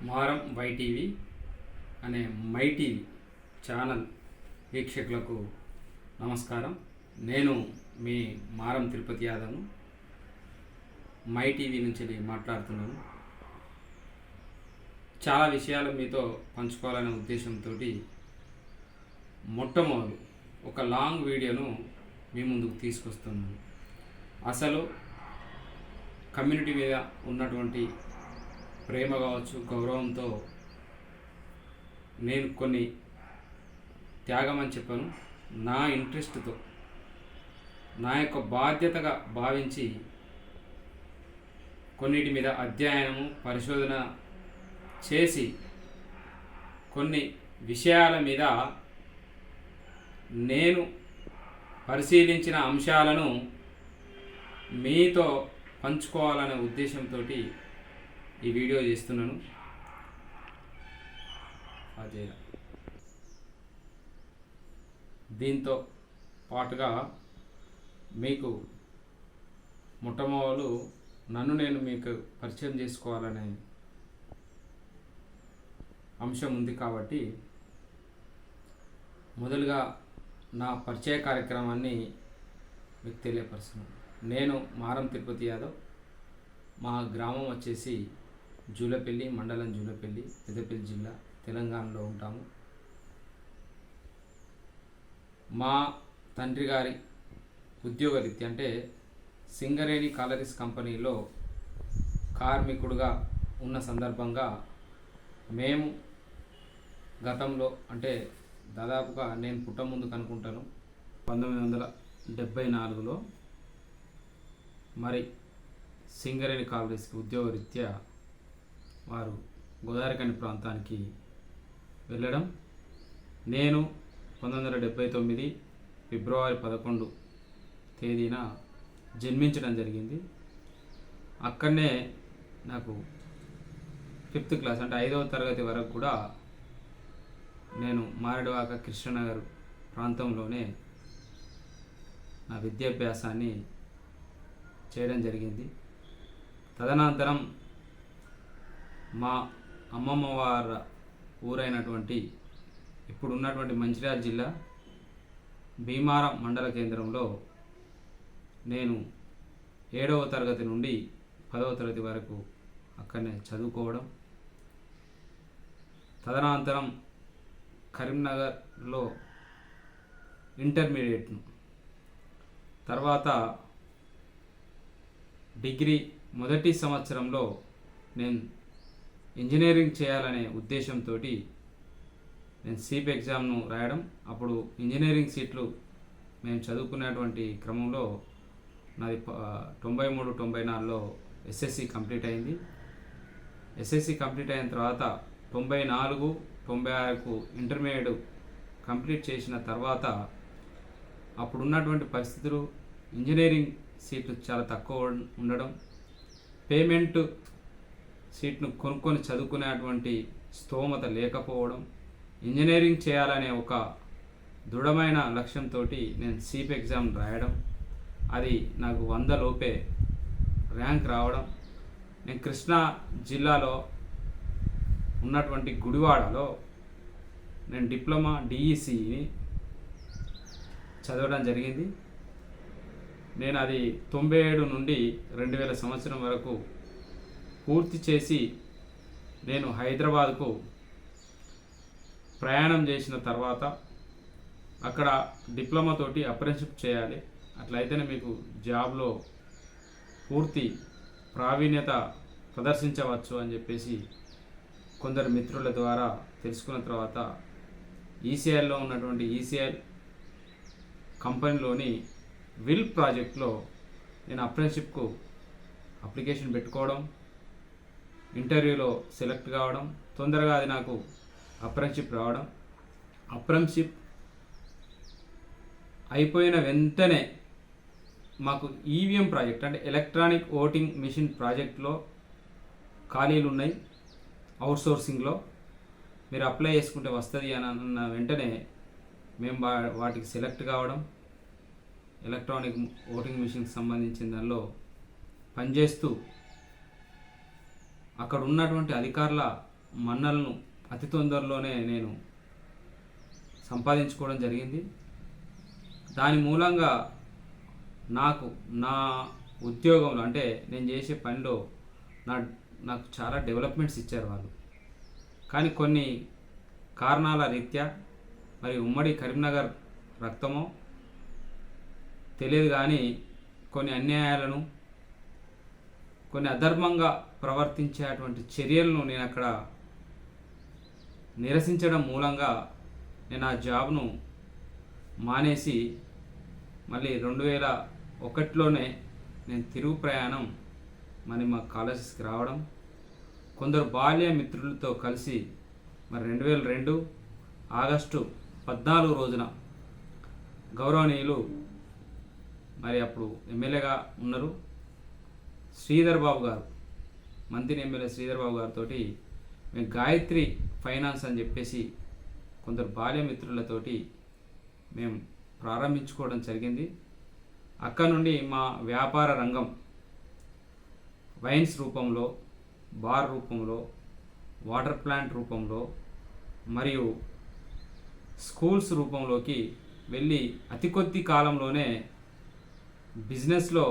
మారం వైటీవీ అనే MyTV channel వీక్షకులకు నమస్కారం. నేను మీ మారం తిరుపతి యాదవ్ను మైటీవీ నుంచి మాట్లాడుతున్నాను. చాలా విషయాలు మీతో పంచుకోవాలనే ఉద్దేశంతో మొట్టమొదలు ఒక లాంగ్ వీడియోను మీ ముందుకు తీసుకొస్తున్నాను. అసలు కమ్యూనిటీ మీద ఉన్నటువంటి ప్రేమ కావచ్చు, గౌరవంతో నేను కొన్ని త్యాగం అని చెప్పాను. నా ఇంట్రెస్ట్తో, నా యొక్క బాధ్యతగా భావించి కొన్నిటి మీద అధ్యయనము, పరిశోధన చేసి కొన్ని విషయాల మీద నేను పరిశీలించిన అంశాలను మీతో పంచుకోవాలనే ఉద్దేశంతో ఈ వీడియో చేస్తున్నాను. అదే దీంతో పాటుగా మీకు మొట్టమొదలు నన్ను నేను మీకు పరిచయం చేసుకోవాలనే అంశం ఉంది కాబట్టి మొదలుగా నా పరిచయ కార్యక్రమాన్ని మీకు తెలియపరుస్తున్నాను. నేను మారం తిరుపతి యాదవ్. మా గ్రామం వచ్చేసి జూలపల్లి, మండలం జూలపల్లి, పెద్దపల్లి జిల్లా, తెలంగాణలో ఉంటాము. మా తండ్రి గారి ఉద్యోగరీత్యా అంటే సింగరేణి కాలరీస్ కంపెనీలో కార్మికుడుగా ఉన్న సందర్భంగా మేము గతంలో అంటే దాదాపుగా నేను పుట్టముందుకు అనుకుంటాను 1974లో మరి సింగరేణి కాలరీస్కి ఉద్యోగరీత్యా వారు గోదావరిఖని ప్రాంతానికి వెళ్ళడం, నేను 1979 ఫిబ్రవరి 11 తేదీన జన్మించడం జరిగింది. అక్కడనే నాకు 5th క్లాస్ అంటే 5వ తరగతి వరకు కూడా నేను మారేడువాక కృష్ణనగర్ ప్రాంతంలోనే నా విద్యాభ్యాసాన్ని చేయడం జరిగింది. తదనంతరం మా అమ్మమ్మ వారి ఊరైనటువంటి ఇప్పుడున్నటువంటి మంచిర్యాల జిల్లా భీమారం మండల కేంద్రంలో నేను 7వ తరగతి నుండి 10వ తరగతి వరకు అక్కడనే చదువుకోవడం, తదనంతరం కరీంనగర్లో ఇంటర్మీడియట్ను, తర్వాత డిగ్రీ మొదటి సంవత్సరంలో నేను ఇంజనీరింగ్ చేయాలనే ఉద్దేశంతో నేను సీప్ ఎగ్జామ్ను రాయడం. అప్పుడు ఇంజనీరింగ్ సీట్లు మేము చదువుకునేటువంటి క్రమంలో నాది 93-94లో ఎస్ఎస్సి కంప్లీట్ అయింది. ఎస్ఎస్సి కంప్లీట్ అయిన తర్వాత 94-96కు ఇంటర్మీడియట్ కంప్లీట్ చేసిన తర్వాత అప్పుడున్నటువంటి పరిస్థితులు ఇంజనీరింగ్ సీట్లు చాలా తక్కువ ఉండడం, పేమెంట్ సీట్ను కొనుక్కొని చదువుకునేటువంటి స్తోమత లేకపోవడం, ఇంజనీరింగ్ చేయాలనే ఒక దృఢమైన లక్ష్యంతో నేను సీప్ ఎగ్జామ్ రాయడం, అది నాకు 100 లోపే ర్యాంక్ రావడం. నేను కృష్ణా జిల్లాలో ఉన్నటువంటి గుడివాడలో నేను డిప్లొమా డిఈసిని చదవడం జరిగింది. నేను అది 97 నుండి 2000 సంవత్సరం వరకు పూర్తి చేసి నేను హైదరాబాద్కు ప్రయాణం చేసిన తర్వాత అక్కడ డిప్లొమా తోటి అప్రెంటిస్‌షిప్ చేయాలి, అట్లయితేనే మీకు జాబ్లో పూర్తి ప్రావీణ్యత ప్రదర్శించవచ్చు అని చెప్పేసి కొందరు మిత్రుల ద్వారా తెలుసుకున్న తర్వాత ఈసీఐలో ఉన్నటువంటి ఈసీఐ కంపెనీలోని విల్ ప్రాజెక్ట్లో నేను అప్రెంటిస్‌షిప్కు అప్లికేషన్ పెట్టుకోవడం, ఇంటర్వ్యూలో సెలెక్ట్ కావడం, తొందరగా అది నాకు అప్రెంటిస్‌షిప్ రావడం. అప్రెంటిస్‌షిప్ అయిపోయిన వెంటనే మాకు ఈవీఎం ప్రాజెక్ట్ అంటే ఎలక్ట్రానిక్ ఓటింగ్ మిషన్ ప్రాజెక్ట్లో ఖాళీలు ఉన్నాయి, అవుట్సోర్సింగ్లో మీరు అప్లై చేసుకుంటే వస్తుంది అని అన్న వెంటనే మేము వాటికి సెలెక్ట్ కావడం, ఎలక్ట్రానిక్ ఓటింగ్ మిషన్కి సంబంధించిన దానిలో పనిచేస్తూ అక్కడ ఉన్నటువంటి అధికారుల మన్నలను అతి తొందరలోనే నేను సంపాదించుకోవడం జరిగింది. దాని మూలంగా నాకు నా ఉద్యోగంలో అంటే నేను చేసే పనిలో నాకు చాలా డెవలప్మెంట్స్ ఇచ్చారు వాళ్ళు. కానీ కొన్ని కారణాల రీత్యా మరి ఉమ్మడి కరీంనగర్ రక్తమో తెలియదు కానీ కొన్ని అన్యాయాలను, కొన్ని అధర్మంగా ప్రవర్తించేటువంటి చర్యలను నేను అక్కడ నిరసించడం మూలంగా నేను ఆ జాబ్ను మానేసి మళ్ళీ 2001లోనే నేను తిరుగు ప్రయాణం మరి మా కాలేజెస్కి రావడం, కొందరు బాల్య మిత్రులతో కలిసి మరి 2002 ఆగస్టు 14 రోజున గౌరవనీయులు మరి అప్పుడు ఎమ్మెల్యేగా ఉన్నారు శ్రీధర్ బాబు గారు, మంత్రి ఎమ్మెల్యే శ్రీధర్ బాబు గారితో మేము గాయత్రి ఫైనాన్స్ అని చెప్పేసి కొందరు బాల్య మిత్రులతోటి మేము ప్రారంభించుకోవడం జరిగింది. అక్కడ నుండి మా వ్యాపార రంగం వైన్స్ రూపంలో, బార్ రూపంలో, వాటర్ ప్లాంట్ రూపంలో మరియు స్కూల్స్ రూపంలోకి వెళ్ళి అతి కొద్ది కాలంలోనే బిజినెస్లో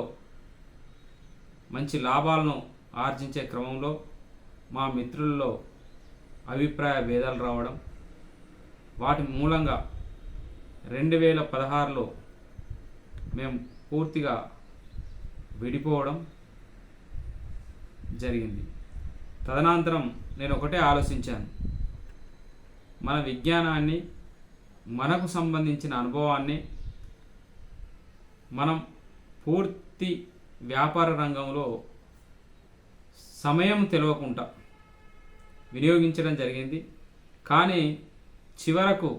మంచి లాభాలను ఆర్జించే క్రమంలో మా మిత్రుల్లో అభిప్రాయ భేదాలు రావడం, వాటి మూలంగా 2016లో మేము పూర్తిగా విడిపోవడం జరిగింది. తదనంతరం నేను ఒకటే ఆలోచించాను, మన విజ్ఞానాన్ని, మనకు సంబంధించిన అనుభవాన్ని మనం పూర్తి వ్యాపార రంగంలో సమయం తెలియకుండా వినియోగించడం జరిగింది. కానీ చివరకు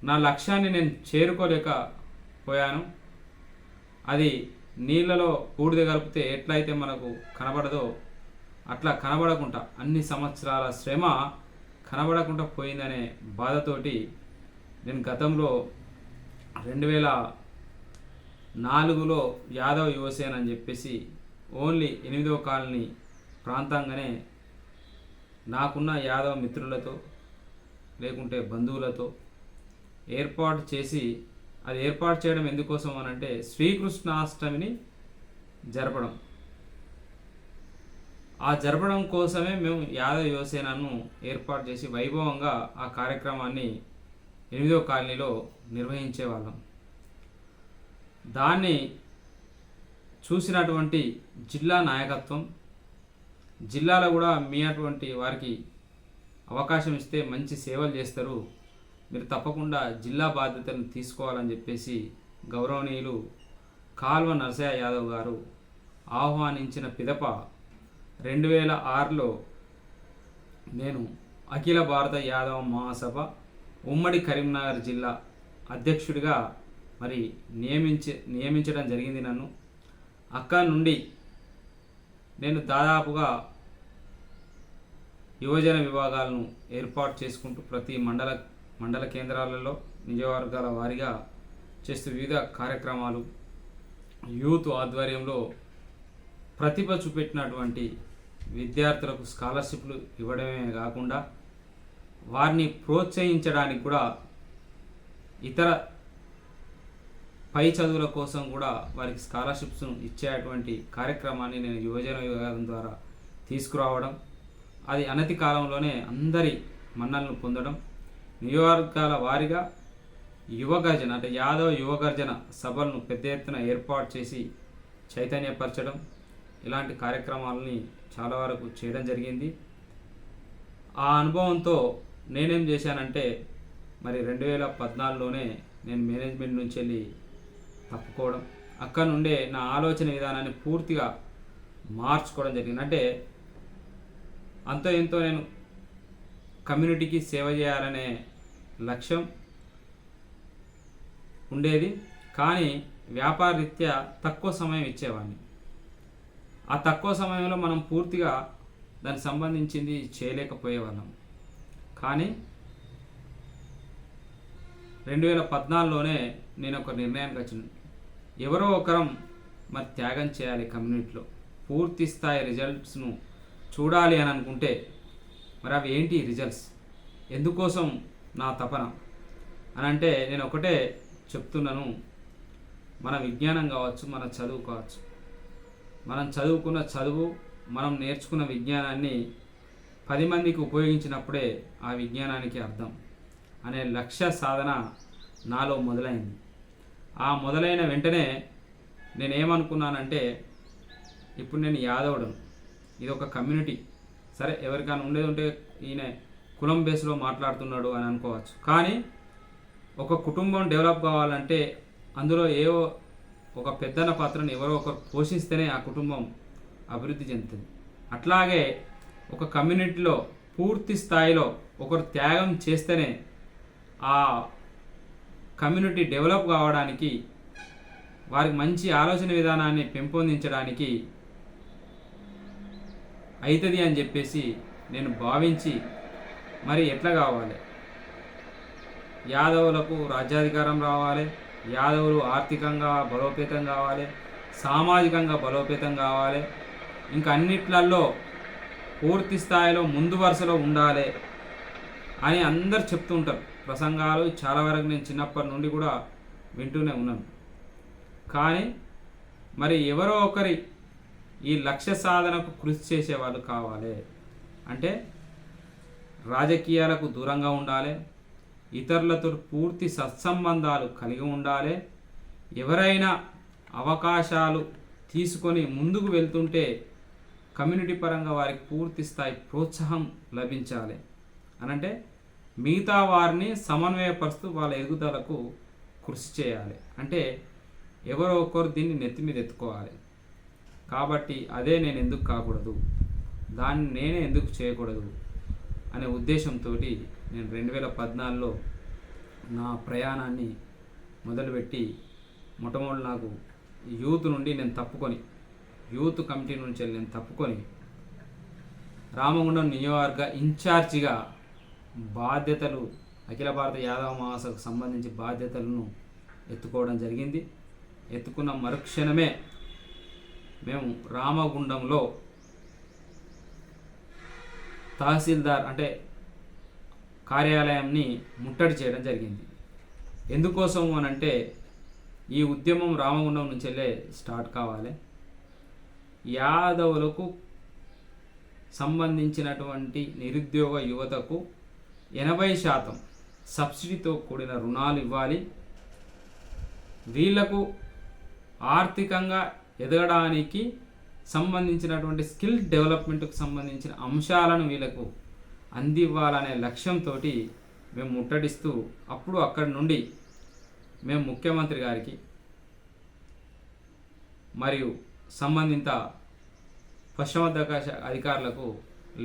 నా లక్ష్యాన్ని నేను చేరుకోలేకపోయాను. అది నీళ్ళలో బూడిద కలిపితే ఎట్లయితే మనకు కనబడదో అట్లా కనబడకుండా, అన్ని సంవత్సరాల శ్రమ కనబడకుండా పోయిందనే బాధతోటి నేను గతంలో 2004లో యాదవ్ యువసేన అని చెప్పేసి ఓన్లీ 8వ కాలనీ ప్రాంతంగానే నాకున్న యాదవ్ మిత్రులతో లేకుంటే బంధువులతో ఏర్పాటు చేసి, అది ఏర్పాటు చేయడం ఎందుకోసం అనంటే శ్రీకృష్ణాష్టమిని జరపడం. ఆ జరపడం కోసమే మేము యాదవ్ యువసేనను ఏర్పాటు చేసి వైభవంగా ఆ కార్యక్రమాన్ని 8వ కాలనీలో నిర్వహించేవాళ్ళం. దాన్ని చూసినటువంటి జిల్లా నాయకత్వం, జిల్లాలో కూడా మీ అటువంటి వారికి అవకాశం ఇస్తే మంచి సేవలు చేస్తారు, మీరు తప్పకుండా జిల్లా బాధ్యతలను తీసుకోవాలని చెప్పేసి గౌరవనీయులు కాల్వ నరసయ్య యాదవ్ గారు ఆహ్వానించిన పిదప 2006లో నేను అఖిల భారత యాదవ మహాసభ ఉమ్మడి కరీంనగర్ జిల్లా అధ్యక్షుడిగా మరి నియమించడం జరిగింది నన్ను. అక్కడ నుండి నేను దాదాపుగా యువజన విభాగాలను ఏర్పాటు చేసుకుంటూ ప్రతి మండల కేంద్రాలలో నియోజకవర్గాల వారీగా చేస్తూ వివిధ కార్యక్రమాలు, యూత్ ఆధ్వర్యంలో ప్రతిభ చూపెట్టినటువంటి విద్యార్థులకు స్కాలర్షిప్లు ఇవ్వడమే కాకుండా వారిని ప్రోత్సహించడానికి కూడా ఇతర పై చదువుల కోసం కూడా వారికి స్కాలర్షిప్స్ను ఇచ్చేటువంటి కార్యక్రమాన్ని నేను యువజన విభాగం ద్వారా తీసుకురావడం, అది అనతి కాలంలోనే అందరి మన్నలను పొందడం, నియోజకవర్గాల వారీగా యువగర్జన అంటే యాదవ్ యువగర్జన సభలను పెద్ద ఎత్తున ఏర్పాటు చేసి చైతన్యపరచడం, ఇలాంటి కార్యక్రమాలని చాలా వరకు చేయడం జరిగింది. ఆ అనుభవంతో నేనేం చేశానంటే మరి 2014లోనే నేను మేనేజ్మెంట్ నుంచి వెళ్ళి తప్పుకోవడం, అక్కడ నుండే నా ఆలోచన విధానాన్ని పూర్తిగా మార్చుకోవడం జరిగింది. అంటే అంతో ఎంతో నేను కమ్యూనిటీకి సేవ చేయాలనే లక్ష్యం ఉండేది, కానీ వ్యాపార రీత్యా తక్కువ సమయం ఇచ్చేవాడిని. ఆ తక్కువ సమయంలో మనం పూర్తిగా దానికి సంబంధించింది చేయలేకపోయేవాళ్ళం. కానీ 2014లోనే నేను ఒక నిర్ణయానికి వచ్చిన, ఎవరో ఒకరం మరి త్యాగం చేయాలి కమ్యూనిటీలో, పూర్తి స్థాయి రిజల్ట్స్ను చూడాలి అని అనుకుంటే మరి అవి ఏంటి రిజల్ట్స్, ఎందుకోసం నా తపన అని అంటే నేను ఒకటే చెప్తున్నాను. మన విజ్ఞానం కావచ్చు, మన చదువు కావచ్చు, మనం చదువుకున్న చదువు, మనం నేర్చుకున్న విజ్ఞానాన్ని 10 మందికి ఉపయోగించినప్పుడే ఆ విజ్ఞానానికి అర్థం అనే లక్ష్య సాధన నాలో మొదలైంది. ఆ మొదలైన వెంటనే నేనేమనుకున్నానంటే, ఇప్పుడు నేను యాదవుడను, ఇది ఒక కమ్యూనిటీ, సరే ఎవరికైనా ఉండేది ఉంటే ఈయన కులం బేస్లో మాట్లాడుతున్నాడు అని అనుకోవచ్చు. కానీ ఒక కుటుంబం డెవలప్ కావాలంటే అందులో ఏవో ఒక పెద్దన్న పాత్రను ఎవరో ఒకరు పోషిస్తేనే ఆ కుటుంబం అభివృద్ధి చెందుతుంది. అట్లాగే ఒక కమ్యూనిటీలో పూర్తి స్థాయిలో ఒకరు త్యాగం చేస్తేనే ఆ కమ్యూనిటీ డెవలప్ కావడానికి, వారికి మంచి ఆలోచన విధానాన్ని పెంపొందించడానికి అవుతుంది అని చెప్పేసి నేను భావించి, మరి ఎట్లా కావాలి, యాదవులకు రాజ్యాధికారం రావాలి, యాదవులు ఆర్థికంగా బలోపేతం కావాలి, సామాజికంగా బలోపేతం కావాలి, ఇంకా అన్నిట్లలో పూర్తి స్థాయిలో ముందు వరుసలో ఉండాలి అని అందరు చెప్తూ ఉంటారు. ప్రసంగాలు చాలా వరకు నేను చిన్నప్పటి నుండి కూడా వింటూనే ఉన్నాను. కానీ మరి ఎవరో ఒకరి ఈ లక్ష్య సాధనకు కృషి చేసేవాళ్ళు కావాలి అంటే రాజకీయాలకు దూరంగా ఉండాలి, ఇతరులతో పూర్తి సత్సంబంధాలు కలిగి ఉండాలి, ఎవరైనా అవకాశాలు తీసుకొని ముందుకు వెళ్తుంటే కమ్యూనిటీ పరంగా వారికి పూర్తి స్థాయి ప్రోత్సాహం లభించాలి అనంటే మిగతా వారిని సమన్వయపరుస్తూ వాళ్ళ ఎదుగుదలకు కృషి చేయాలి. అంటే ఎవరో ఒకరు దీన్ని నెత్తి మీద ఎత్తుకోవాలి. కాబట్టి అదే నేను ఎందుకు కాకూడదు, దాన్ని నేనే ఎందుకు చేయకూడదు అనే ఉద్దేశంతో నేను 2014లో నా ప్రయాణాన్ని మొదలుపెట్టి, మొట్టమొదటి నాకు యూత్ నుండి నేను తప్పుకొని, యూత్ కమిటీ నుంచి నేను తప్పుకొని రామగుండం నియోజకవర్గ ఇన్ఛార్జిగా బాధ్యతలు, అఖిల భారత యాదవ మహాసభకు సంబంధించి బాధ్యతలను ఎత్తుకోవడం జరిగింది. ఎత్తుకున్న మరుక్షణమే మేము రామగుండంలో తహసీల్దార్ అంటే కార్యాలయాన్ని ముట్టడి చేయడం జరిగింది. ఎందుకోసం అనంటే ఈ ఉద్యమం రామగుండం నుంచెల్లే స్టార్ట్ కావాలి, యాదవులకు సంబంధించినటువంటి నిరుద్యోగ యువతకు 80% సబ్సిడీతో కూడిన రుణాలు ఇవ్వాలి, వీళ్లకు ఆర్థికంగా ఎదగడానికి సంబంధించినటువంటి స్కిల్ డెవలప్మెంట్కు సంబంధించిన అంశాలను వీళ్ళకు అందివ్వాలనే లక్ష్యంతో మేము ముట్టడిస్తూ, అప్పుడు అక్కడి నుండి మేము ముఖ్యమంత్రి గారికి మరియు సంబంధిత పశ్చిమోత్తర అధికారులకు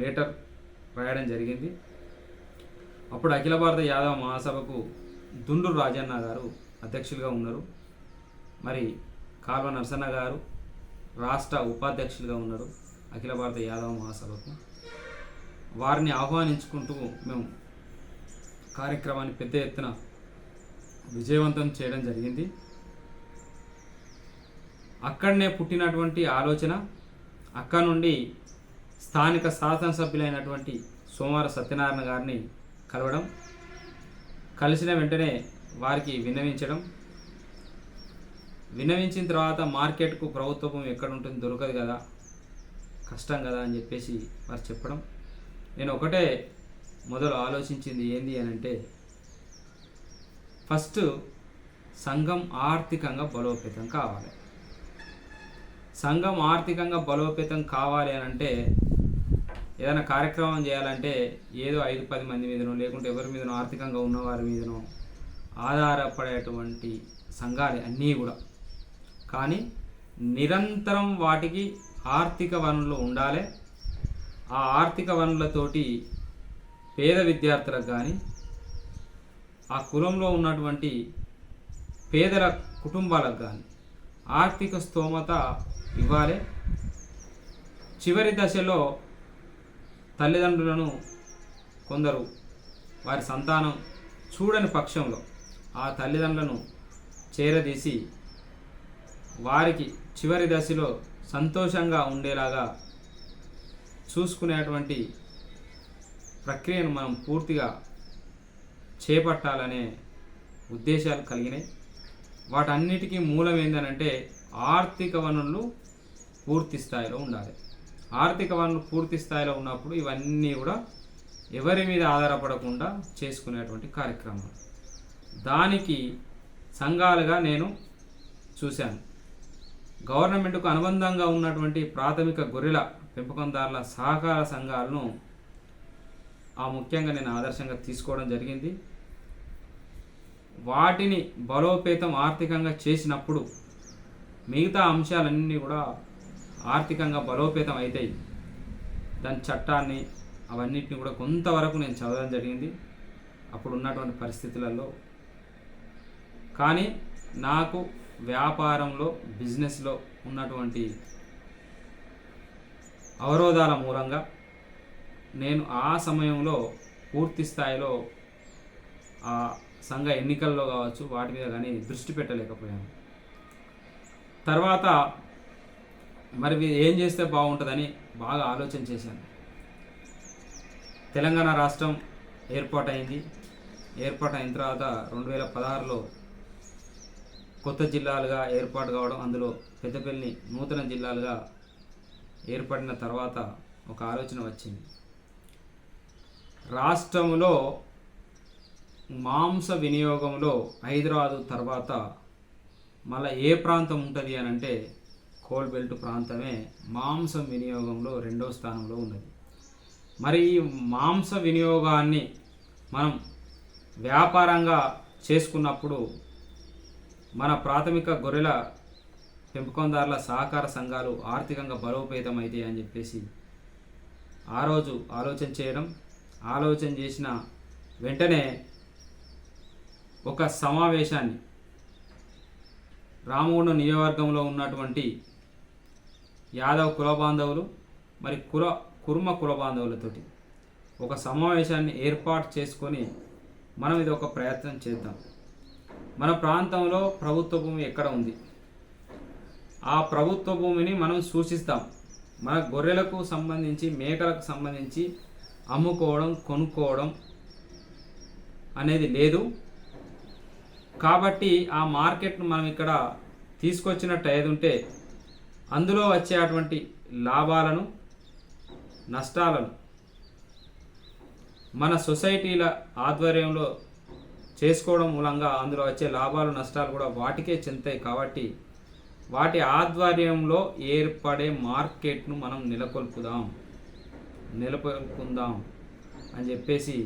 లెటర్ రాయడం జరిగింది. అప్పుడు అఖిల భారత యాదవ మహాసభకు దుండూరు రాజన్న గారు అధ్యక్షులుగా ఉన్నారు, మరి కాల్వ నరసన్న గారు రాష్ట్ర ఉపాధ్యక్షులుగా ఉన్నారు అఖిల భారత యాదవ మహాసభకు. వారిని ఆహ్వానించుకుంటూ మేము కార్యక్రమాన్ని పెద్ద ఎత్తున విజయవంతం చేయడం జరిగింది. అక్కడనే పుట్టినటువంటి ఆలోచన, అక్కడ నుండి స్థానిక శాసనసభ్యులైనటువంటి సోమవార సత్యనారాయణ గారిని కలవడం, కలిసిన వెంటనే వారికి విన్నవించిన తర్వాత మార్కెట్కు ప్రభుత్వం ఎక్కడ ఉంటుంది, దొరకదు కదా, కష్టం కదా అని చెప్పేసి వారు చెప్పడం, నేను ఒకటే మొదలు ఆలోచించింది ఏంది అని అంటే, ఫస్ట్ సంఘం ఆర్థికంగా బలోపేతం కావాలి. సంఘం ఆర్థికంగా బలోపేతం కావాలి అని అంటే ఏదైనా కార్యక్రమం చేయాలంటే ఏదో 5-10 మంది మీదనో లేకుంటే ఎవరి మీదనో ఆర్థికంగా ఉన్నవారి మీదనో ఆధారపడేటువంటి సంఘాలు అన్నీ కూడా. కానీ నిరంతరం వాటికి ఆర్థిక వనరులు ఉండాలి. ఆ ఆర్థిక వనరులతోటి పేద విద్యార్థులకు కానీ, ఆ కులంలో ఉన్నటువంటి పేదల కుటుంబాలకు కానీ ఆర్థిక స్తోమత ఇవ్వాలి. చివరి దశలో తల్లిదండ్రులను కొందరు వారి సంతానం చూడని పక్షంలో ఆ తల్లిదండ్రులను చేరదీసి వారికి చివరి దశలో సంతోషంగా ఉండేలాగా చూసుకునేటువంటి ప్రక్రియను మనం పూర్తిగా చేపట్టాలనే ఉద్దేశాలు కలిగినాయి. వాటన్నిటికీ మూలం ఏంటంటే ఆర్థిక వనరులు పూర్తి స్థాయిలో ఉండాలి. ఆర్థిక వనరులు పూర్తి స్థాయిలో ఉన్నప్పుడు ఇవన్నీ కూడా ఎవరి మీద ఆధారపడకుండా చేసుకునేటువంటి కార్యక్రమాలు. దానికి సంఘాలుగా నేను చూశాను. గవర్నమెంట్కు అనుబంధంగా ఉన్నటువంటి ప్రాథమిక గొర్రెల పెంపకందారుల సహకార సంఘాలను ముఖ్యంగా నేను ఆదర్శంగా తీసుకోవడం జరిగింది. వాటిని బలోపేతం ఆర్థికంగా చేసినప్పుడు మిగతా అంశాలన్నీ కూడా ఆర్థికంగా బలోపేతం అవుతాయి. దాని చట్టాన్ని అవన్నిటిని కూడా కొంతవరకు నేను చదవడం జరిగింది అప్పుడు ఉన్నటువంటి పరిస్థితులలో. కానీ నాకు వ్యాపారంలో బిజినెస్లో ఉన్నటువంటి అవరోధాల మూలంగా నేను ఆ సమయంలో పూర్తి స్థాయిలో ఆ సంఘ ఎన్నికల్లో కావచ్చు వాటి మీద కానీ దృష్టి పెట్టలేకపోయాను. తర్వాత మరి ఏం చేస్తే బాగుంటుందని బాగా ఆలోచన చేశాను. తెలంగాణ రాష్ట్రం ఏర్పాటైన తర్వాత 2016లో కొత్త జిల్లాలుగా ఏర్పాటు కావడం, అందులో పెద్దపల్లి నూతన జిల్లాలుగా ఏర్పడిన తర్వాత ఒక ఆలోచన వచ్చింది. రాష్ట్రంలో మాంస వినియోగంలో హైదరాబాదు తర్వాత మళ్ళీ ఏ ప్రాంతం ఉంటుంది అని అంటే కోల్ బెల్ట్ ప్రాంతమే మాంసం వినియోగంలో 2వ స్థానంలో ఉన్నది. మరి ఈ మాంస వినియోగాన్ని మనం వ్యాపారంగా చేసుకున్నప్పుడు మన ప్రాథమిక గొర్రెల పెంపకందారుల సహకార సంఘాలు ఆర్థికంగా బలోపేతం అవుతాయి అని చెప్పేసి ఆ రోజు ఆలోచన చేసిన వెంటనే ఒక సమావేశాన్ని రామగుండం నియోజకవర్గంలో ఉన్నటువంటి యాదవ్ కుల బాంధవులు మరి కుర్మ కుల బాంధవులతోటి ఒక సమావేశాన్ని ఏర్పాటు చేసుకొని మనం ఇది ఒక ప్రయత్నం చేద్దాం. మన ప్రాంతంలో ప్రభుత్వ భూమి ఎక్కడ ఉంది, ఆ ప్రభుత్వ భూమిని మనం సూచిస్తాం. మన గొర్రెలకు సంబంధించి మేకలకు సంబంధించి అమ్ముకోవడం కొనుక్కోవడం అనేది లేదు కాబట్టి ఆ మార్కెట్ను మనం ఇక్కడ తీసుకొచ్చినట్టు ఏదుంటే అందులో వచ్చేటువంటి లాభాలను నష్టాలను మన సొసైటీల ఆధ్వర్యంలో చేసుకోవడం మూలంగా అందులో వచ్చే లాభాలు నష్టాలు కూడా వాటికే చెందుతాయి. కాబట్టి వాటి ఆధ్వర్యంలో ఏర్పడే మార్కెట్ను మనం నెలకొల్పుకుందాం అని చెప్పేసి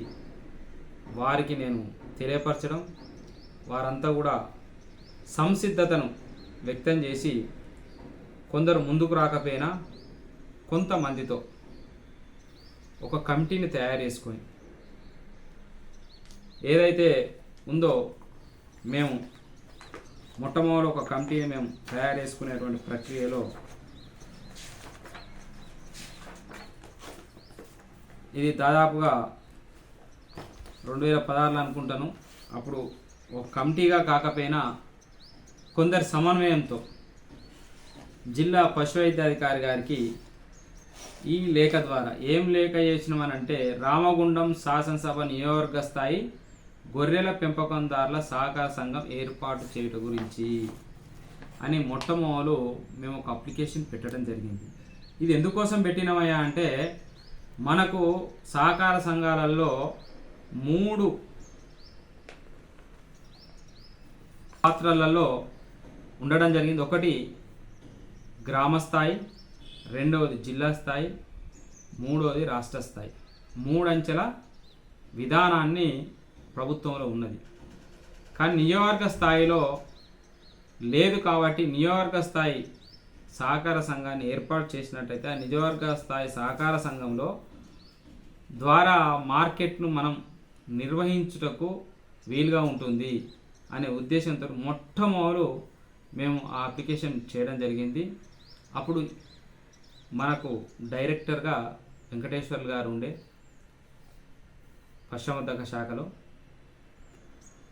వారికి నేను తెలియపరచడం, వారంతా కూడా సంసిద్ధతను వ్యక్తం చేసి కొందరు ముందుకు రాకపోయినా కొంతమందితో ఒక కమిటీని తయారు చేసుకొని ఏదైతే ఉందో మేము మొట్టమొదటి ఒక కమిటీని మేము తయారు చేసుకునేటువంటి ప్రక్రియలో ఇది దాదాపుగా 2016 అనుకుంటాను. అప్పుడు ఒక కమిటీగా కాకపోయినా కొందరి సమన్వయంతో జిల్లా పశు వైద్యాధికారి గారికి ఈ లేఖ ద్వారా ఏం లేఖ చేసినామనంటే రామగుండం శాసనసభ నియోజకవర్గ స్థాయి గొర్రెల పెంపకందారుల సహకార సంఘం ఏర్పాటు చేయడం గురించి అని మొట్టమొదలు మేము ఒక అప్లికేషన్ పెట్టడం జరిగింది. ఇది ఎందుకోసం పెట్టినామయ్యా అంటే మనకు సహకార సంఘాలలో 3 పాత్రలలో ఉండడం జరిగింది. ఒకటి గ్రామ స్థాయి, రెండవది జిల్లా స్థాయి, మూడవది రాష్ట్ర స్థాయి. 3 అంచెల విధానాన్ని ప్రభుత్వంలో ఉన్నది. కానీ నియోజకవర్గ స్థాయిలో లేదు కాబట్టి నియోజకవర్గ స్థాయి సహకార సంఘాన్ని ఏర్పాటు చేసినట్టయితే ఆ నియోజకవర్గ స్థాయి సహకార సంఘంలో ద్వారా మార్కెట్ను మనం నిర్వహించుటకు వీలుగా ఉంటుంది అనే ఉద్దేశంతో మొట్టమొదలు మేము ఆ అప్లికేషన్ చేయడం జరిగింది. అప్పుడు మనకు డైరెక్టర్గా వెంకటేశ్వర్లు గారు ఉండే పశుసంవర్ధక శాఖలో,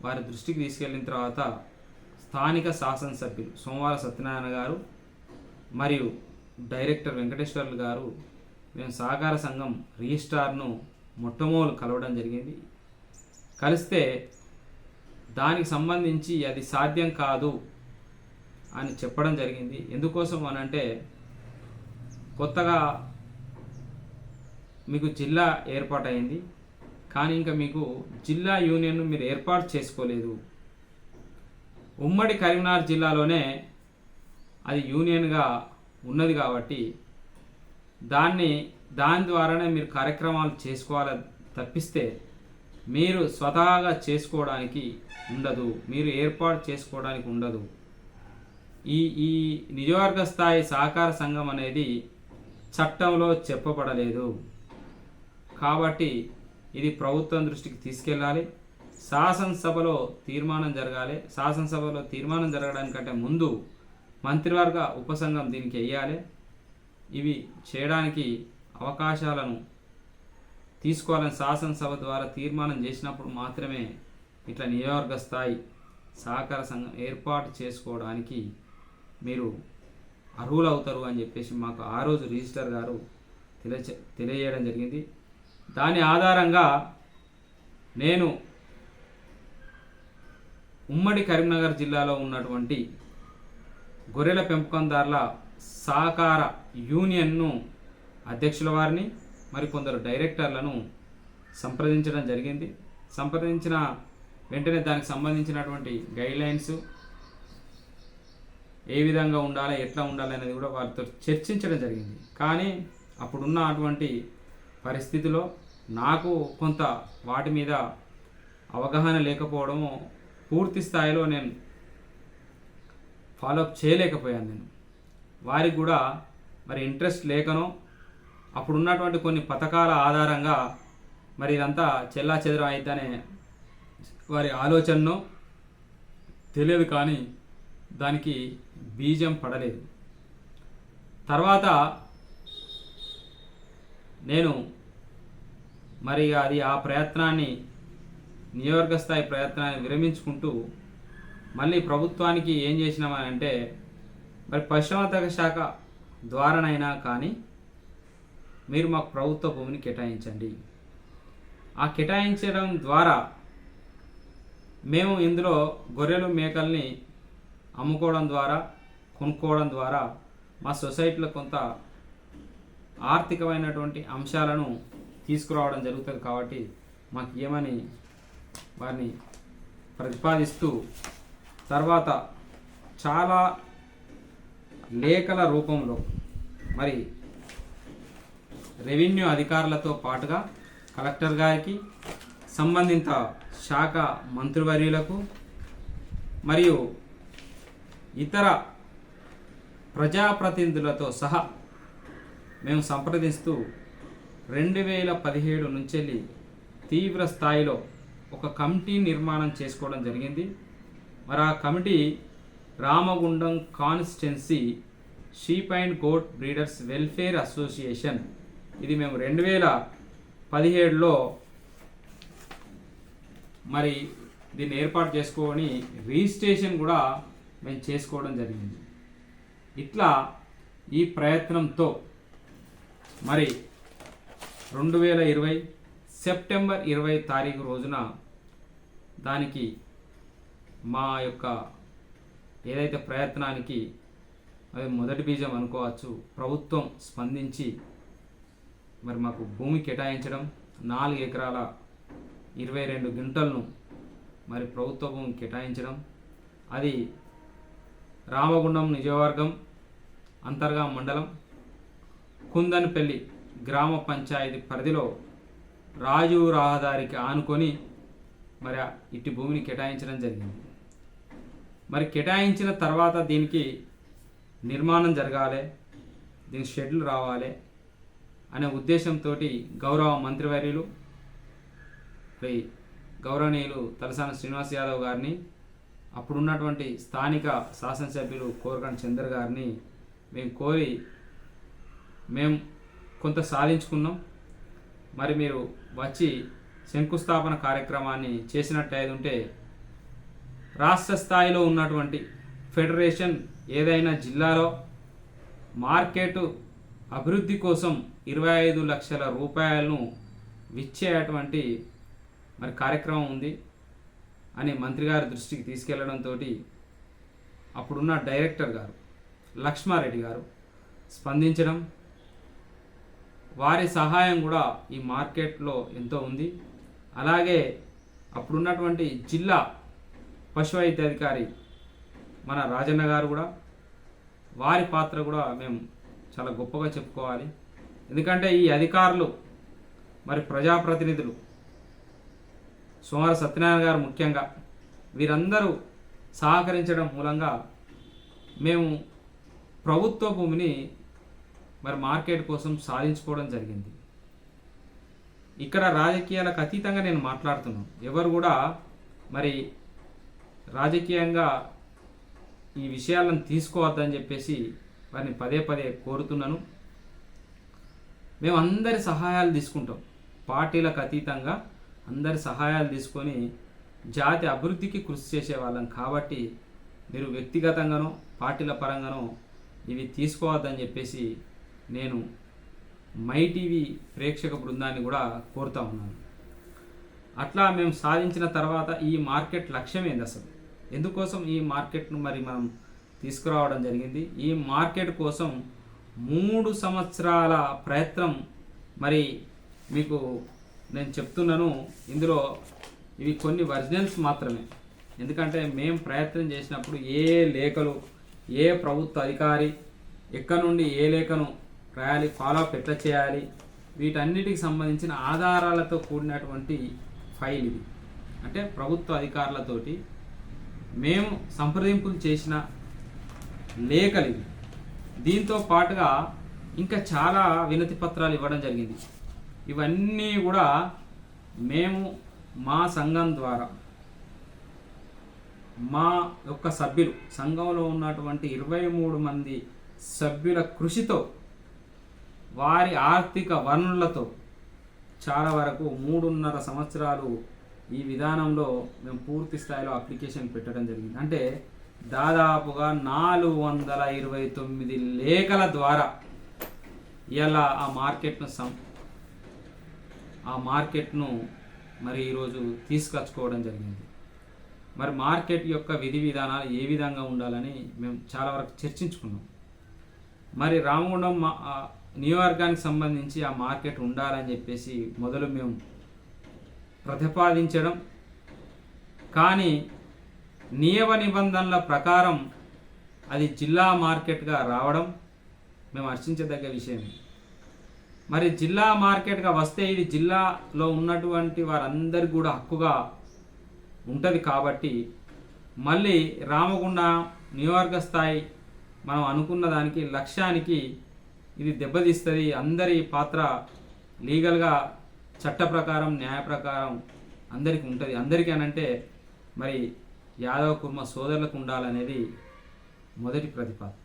వారి దృష్టికి తీసుకెళ్ళిన తర్వాత స్థానిక శాసనసభ్యులు సోమవార సత్యనారాయణ గారు మరియు డైరెక్టర్ వెంకటేశ్వర్లు గారు మేము సహకార సంఘం రిజిస్ట్రార్ను మొట్టమొదలు కలవడం జరిగింది. కలిస్తే దానికి సంబంధించి అది సాధ్యం కాదు అని చెప్పడం జరిగింది. ఎందుకోసం అనంటే కొత్తగా మీకు జిల్లా ఏర్పాటైంది, కానీ ఇంకా మీకు జిల్లా యూనియన్ను మీరు ఏర్పాటు చేసుకోలేదు. ఉమ్మడి కరీంనగర్ జిల్లాలోనే అది యూనియన్గా ఉన్నది కాబట్టి దాని ద్వారానే మీరు కార్యక్రమాలు చేసుకోవాలి తప్పిస్తే మీరు స్వతహాగా చేసుకోవడానికి ఉండదు, మీరు ఏర్పాటు చేసుకోవడానికి ఉండదు. ఈ ఈ నియోజకవర్గ స్థాయి సహకార సంఘం అనేది చట్టంలో చెప్పబడలేదు. కాబట్టి ఇది ప్రభుత్వం దృష్టికి తీసుకెళ్ళాలి. శాసనసభలో తీర్మానం జరగాలి. శాసనసభలో తీర్మానం జరగడానికంటే ముందు మంత్రివర్గ ఉపసంఘం దీనికి వెయ్యాలి. ఇవి చేయడానికి అవకాశాలను తీసుకోవాలని శాసనసభ ద్వారా తీర్మానం చేసినప్పుడు మాత్రమే ఇట్లా నియోజకవర్గ స్థాయి సహకార సంఘం ఏర్పాటు చేసుకోవడానికి మీరు అర్హులు అవుతారు అని చెప్పేసి మాకు ఆ రోజు రిజిస్టర్ గారు తెలియజేయడం జరిగింది. దాని ఆధారంగా నేను ఉమ్మడి కరీంనగర్ జిల్లాలో ఉన్నటువంటి గొర్రెల పెంపకందారుల సహకార యూనియన్ను అధ్యక్షుల వారిని మరికొందరు డైరెక్టర్లను సంప్రదించడం జరిగింది. సంప్రదించిన వెంటనే దానికి సంబంధించినటువంటి గైడ్లైన్స్ ఏ విధంగా ఉండాలి, ఎట్లా ఉండాలి అనేది కూడా వారితో చర్చించడం జరిగింది. కానీ అప్పుడున్న అటువంటి పరిస్థితిలో నాకు కొంత వాటి మీద అవగాహన లేకపోవడము, పూర్తి స్థాయిలో నేను ఫాలోఅప్ చేయలేకపోయాను. నేను వారికి కూడా మరి ఇంట్రెస్ట్ లేకనో అప్పుడు ఉన్నటువంటి కొన్ని పథకాల ఆధారంగా మరి ఇదంతా చెల్లా చెదరం అయితేనే వారి ఆలోచనను తెలియదు, కానీ దానికి బీజం పడలేదు. తర్వాత నేను మరి అది ఆ ప్రయత్నాన్ని నియోజకవర్గ స్థాయి ప్రయత్నాన్ని విరమించుకుంటూ మళ్ళీ ప్రభుత్వానికి ఏం చేసినామని అంటే మరి పశుసంవర్ధక శాఖ ద్వారానైనా కానీ మీరు మాకు ప్రభుత్వ భూమిని కేటాయించండి. ఆ కేటాయించడం ద్వారా మేము ఇందులో గొర్రెలు మేకల్ని అమ్ముకోవడం ద్వారా, కొనుక్కోవడం ద్వారా మా సొసైటీలో కొంత ఆర్థికమైనటువంటి అంశాలను తీసుకురావడం జరుగుతుంది. కాబట్టి మాకు ఏమని వారిని ప్రతిపాదిస్తూ తర్వాత చాలా లేఖల రూపంలో మరి రెవెన్యూ అధికారులతో పాటుగా కలెక్టర్ గారికి, సంబంధిత శాఖ మంత్రివర్యులకు మరియు ఇతర ప్రజాప్రతినిధులతో సహా మేము సంప్రదిస్తూ 2017 నుంచి తీవ్ర స్థాయిలో ఒక కమిటీ నిర్మాణం చేసుకోవడం జరిగింది. మరి ఆ committee Ramagundam constituency sheep and goat breeders welfare association, ఇది మేము 2017లో మరి దీన్ని ఏర్పాటు చేసుకొని రిజిస్ట్రేషన్ కూడా మేము చేసుకోవడం జరిగింది. ఇట్లా ఈ ప్రయత్నంతో మరి 2020 సెప్టెంబర్ 20 తారీఖు రోజున దానికి మా యొక్క ఏదైతే ప్రయత్నానికి అది మొదటి బీజం అనుకోవచ్చు, ప్రభుత్వం స్పందించి మరి మాకు భూమి కేటాయించడం, 4 ఎకరాల 22 గుంటలను మరి ప్రభుత్వ భూమి కేటాయించడం, అది రామగుండం నియోజకవర్గం అంతర్గా మండలం కుందన్పల్లి గ్రామ పంచాయతీ పరిధిలో రాజు రహదారికి ఆనుకొని మరి ఇట్టి భూమిని కేటాయించడం జరిగింది. మరి కేటాయించిన తర్వాత దీనికి నిర్మాణం జరగాలి, దీనికి షెడ్లు రావాలి అనే ఉద్దేశంతో గౌరవ మంత్రివర్యులు గౌరవనీయులు తలసాని శ్రీనివాస్ యాదవ్ గారిని, అప్పుడున్నటువంటి స్థానిక శాసనసభ్యులు కోరకంటి చంద్ర గారిని మేము కోరి మేము కొంత సాధించుకున్నాం. మరి మీరు వచ్చి శంకుస్థాపన కార్యక్రమాన్ని చేసినట్టయితే ఉంటే రాష్ట్ర స్థాయిలో ఉన్నటువంటి ఫెడరేషన్ ఏదైనా జిల్లాలో మార్కెట్ అభివృద్ధి కోసం 25 లక్షల రూపాయలను విచ్చేటువంటి మరి కార్యక్రమం ఉంది అని మంత్రి గారి దృష్టికి తీసుకెళ్లడంతో అప్పుడున్న డైరెక్టర్ గారు లక్ష్మారెడ్డి గారు స్పందించడం, వారి సహాయం కూడా ఈ మార్కెట్లో ఎంతో ఉంది. అలాగే అప్పుడున్నటువంటి జిల్లా పశు వైద్యాధికారి మన రాజన్న గారు కూడా, వారి పాత్ర కూడా మేము చాలా గొప్పగా చెప్పుకోవాలి. ఎందుకంటే ఈ అధికారులు మరి ప్రజాప్రతినిధులు సోమవార సత్యనారాయణ గారు ముఖ్యంగా వీరందరూ సహకరించడం మూలంగా మేము ప్రభుత్వ భూమిని మరి మార్కెట్ కోసం సాధించుకోవడం జరిగింది. ఇక్కడ రాజకీయాలకు అతీతంగా నేను మాట్లాడుతున్నాను. ఎవరు కూడా మరి రాజకీయంగా ఈ విషయాలను తీసుకోవద్దని చెప్పేసి వారిని పదే పదే కోరుతున్నాను. మేము అందరి సహాయాలు తీసుకుంటాం, పార్టీలకు అతీతంగా అందరి సహాయాలు తీసుకొని జాతి అభివృద్ధికి కృషి చేసే వాళ్ళం. కాబట్టి మీరు వ్యక్తిగతంగానో పార్టీల పరంగానో ఇవి తీసుకోవద్దని చెప్పేసి నేను మై టీవీ ప్రేక్షక బృందాన్ని కూడా కోరుతా ఉన్నాను. అట్లా మేము సాధించిన తర్వాత ఈ మార్కెట్ లక్ష్యం ఏంది, అసలు ఎందుకోసం ఈ మార్కెట్ను మరి మనం తీసుకురావడం జరిగింది? ఈ మార్కెట్ కోసం 3 సంవత్సరాల ప్రయత్నం మరి మీకు నేను చెప్తున్నాను. ఇందులో ఇవి కొన్ని ఒరిజినల్స్ మాత్రమే. ఎందుకంటే మేము ప్రయత్నం చేసినప్పుడు ఏ లేఖలు, ఏ ప్రభుత్వ అధికారి ఎక్కడి నుండి ఏ లేఖను రాయాలి, ఫాలోఅప్ ఎట్లా చేయాలి, వీటన్నిటికి సంబంధించిన ఆధారాలతో కూడినటువంటి ఫైల్ ఇది. అంటే ప్రభుత్వ అధికారులతోటి మేము సంప్రదింపులు చేసిన లేఖలు ఇవి. దీంతో పాటుగా ఇంకా చాలా వినతి పత్రాలు ఇవ్వడం జరిగింది. ఇవన్నీ కూడా మేము మా సంఘం ద్వారా, మా యొక్క సభ్యులు, సంఘంలో ఉన్నటువంటి 23 మంది సభ్యుల కృషితో, వారి ఆర్థిక వనరులతో చాలా వరకు 3.5 సంవత్సరాలు ఈ విధానంలో మేము పూర్తి స్థాయిలో అప్లికేషన్ పెట్టడం జరిగింది. అంటే దాదాపుగా 429 లేఖల ద్వారా ఇలా ఆ మార్కెట్ను మరి ఈరోజు తీసుకొచ్చుకోవడం జరిగింది. మరి మార్కెట్ యొక్క విధి విధానాలు ఏ విధంగా ఉండాలని మేము చాలా వరకు చర్చించుకున్నాం. మరి రామగుండం నియోజకవర్గానికి సంబంధించి ఆ మార్కెట్ ఉండాలని చెప్పేసి మొదలు మేము ప్రతిపాదించడం, కానీ నియమ నిబంధనల ప్రకారం అది జిల్లా మార్కెట్గా రావడం మేము హర్షించదగ్గ విషయం. మరి జిల్లా మార్కెట్గా వస్తే ఇది జిల్లాలో ఉన్నటువంటి వారందరికీ కూడా హక్కుగా ఉంటుంది. కాబట్టి మళ్ళీ రామగుండ నియోజకవర్గ స్థాయి మనం అనుకున్న దానికి లక్ష్యానికి ఇది దెబ్బతీస్తుంది. అందరి పాత్ర లీగల్గా చట్ట ప్రకారం, న్యాయ ప్రకారం అందరికీ ఉంటుంది. అందరికీ అనంటే మరి యాదవ కుర్మ సోదరులకు ఉండాలనేది మొదటి ప్రతిపాదన.